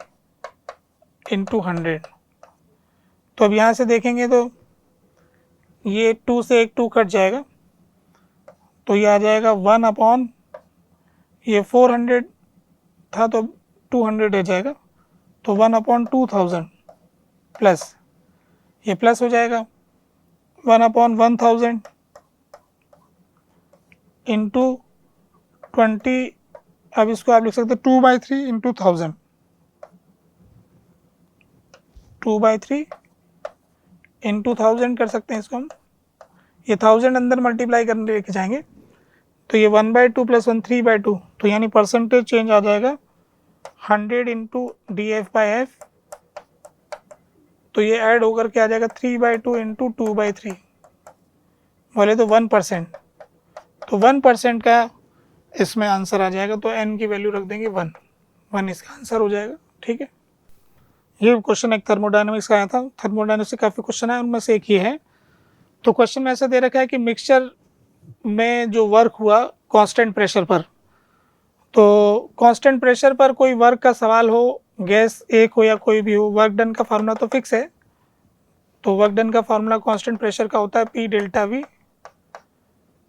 इंटू 100। तो अब यहाँ से देखेंगे तो ये 2 से एक 2 कट जाएगा, तो ये आ जाएगा 1/, ये 400 था तो 200 हो जाएगा, तो 1/2000 प्लस ये प्लस हो जाएगा 1/1000 इंटू 20। अब इसको आप लिख सकते हैं 2/3 इंटू 1000, 2/3 इंटू 1000 कर सकते हैं इसको हम। ये 1000 अंदर मल्टीप्लाई करने लेके जाएंगे तो ये 1/2 प्लस 1 3/2, तो यानी परसेंटेज चेंज आ जाएगा 100 इंटू df/f। तो ये ऐड होकर के आ जाएगा 3/2 इंटू 2/3, बोले तो 1%। तो 1% का इसमें आंसर आ जाएगा। तो n की वैल्यू रख देंगे 1 इसका आंसर हो जाएगा, ठीक है। ये क्वेश्चन एक थर्मोडायनेमिक्स का आया था। थर्मोडायनेमिक्स से काफ़ी क्वेश्चन है, उनमें से एक ये है। तो क्वेश्चन में ऐसा दे रखा है कि मिक्सचर में जो वर्क हुआ कांस्टेंट प्रेशर पर, तो कांस्टेंट प्रेशर पर कोई वर्क का सवाल हो, गैस एक हो या कोई भी हो, वर्क डन का फार्मूला तो फिक्स है। तो वर्क डन का फार्मूला कांस्टेंट प्रेशर का होता है P डेल्टा V,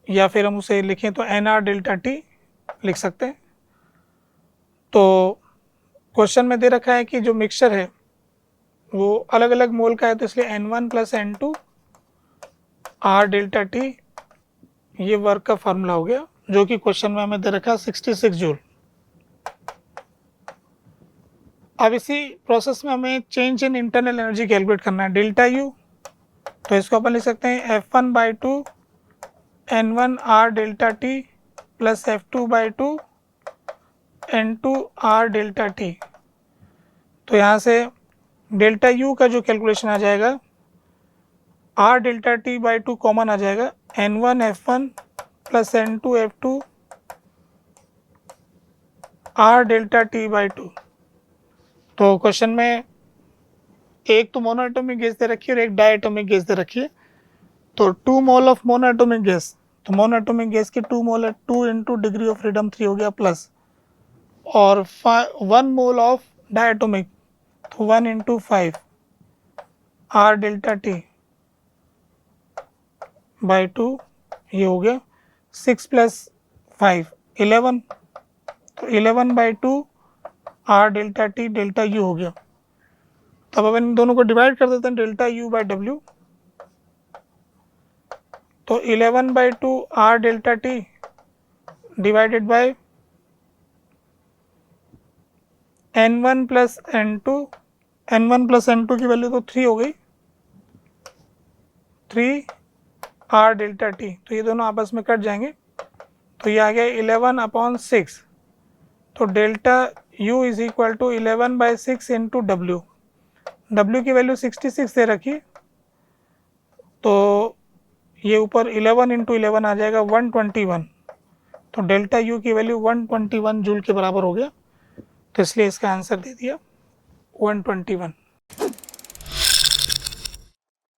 या फिर हम उसे लिखें तो NR डेल्टा T लिख सकते हैं। तो क्वेश्चन में दे रखा है कि जो मिक्सचर है वो अलग अलग मोल का है, तो इसलिए N1 plus N2 R delta T ये वर्क का फार्मूला हो गया, जो कि क्वेश्चन में हमें दे रखा है 66 जूल। अब इसी प्रोसेस में हमें change in internal energy calculate करना है, डेल्टा U। तो इसको अपन लिख सकते हैं F1/2 N1 R delta T plus F2/2 N2 R delta T। तो यहाँ से डेल्टा U का जो कैलकुलेशन आ जाएगा, R डेल्टा T/2 कॉमन आ जाएगा, N1 F1 plus N2 F2 R delta T/2। तो क्वेश्चन में एक तो मोनोएटॉमिक गैस दे रखी है और एक डायटोमिक गैस दे रखी है। तो 2 मोल ऑफ मोनोएटॉमिक गैस, तो मोनोएटॉमिक गैस की 2 मोल है, 2 इंटू डिग्री ऑफ फ्रीडम 3 हो गया प्लस, और 1 मोल ऑफ डायटोमिक, तो 1 इंटू 5 R डेल्टा T/2 ये हो गया 6 प्लस 5 11, तो 11/2 R delta T delta U हो गया। तब अब इन दोनों को डिवाइड कर देते हैं, डेल्टा U/W, तो 11/2 R delta T divided by N1 plus N2, N1 plus N2 की वैल्यू तो 3 हो गई, 3 R डेल्टा T, तो ये दोनों आपस में कट जाएंगे, तो ये आ गया 11/6। तो delta U is equal to 11/6 into W, W की वैल्यू 66 दे रखी, तो ये ऊपर 11 इंटू 11 आ जाएगा 121, तो डेल्टा U की वैल्यू 121 जूल के बराबर हो गया, तो इसलिए इसका आंसर दे दिया 121।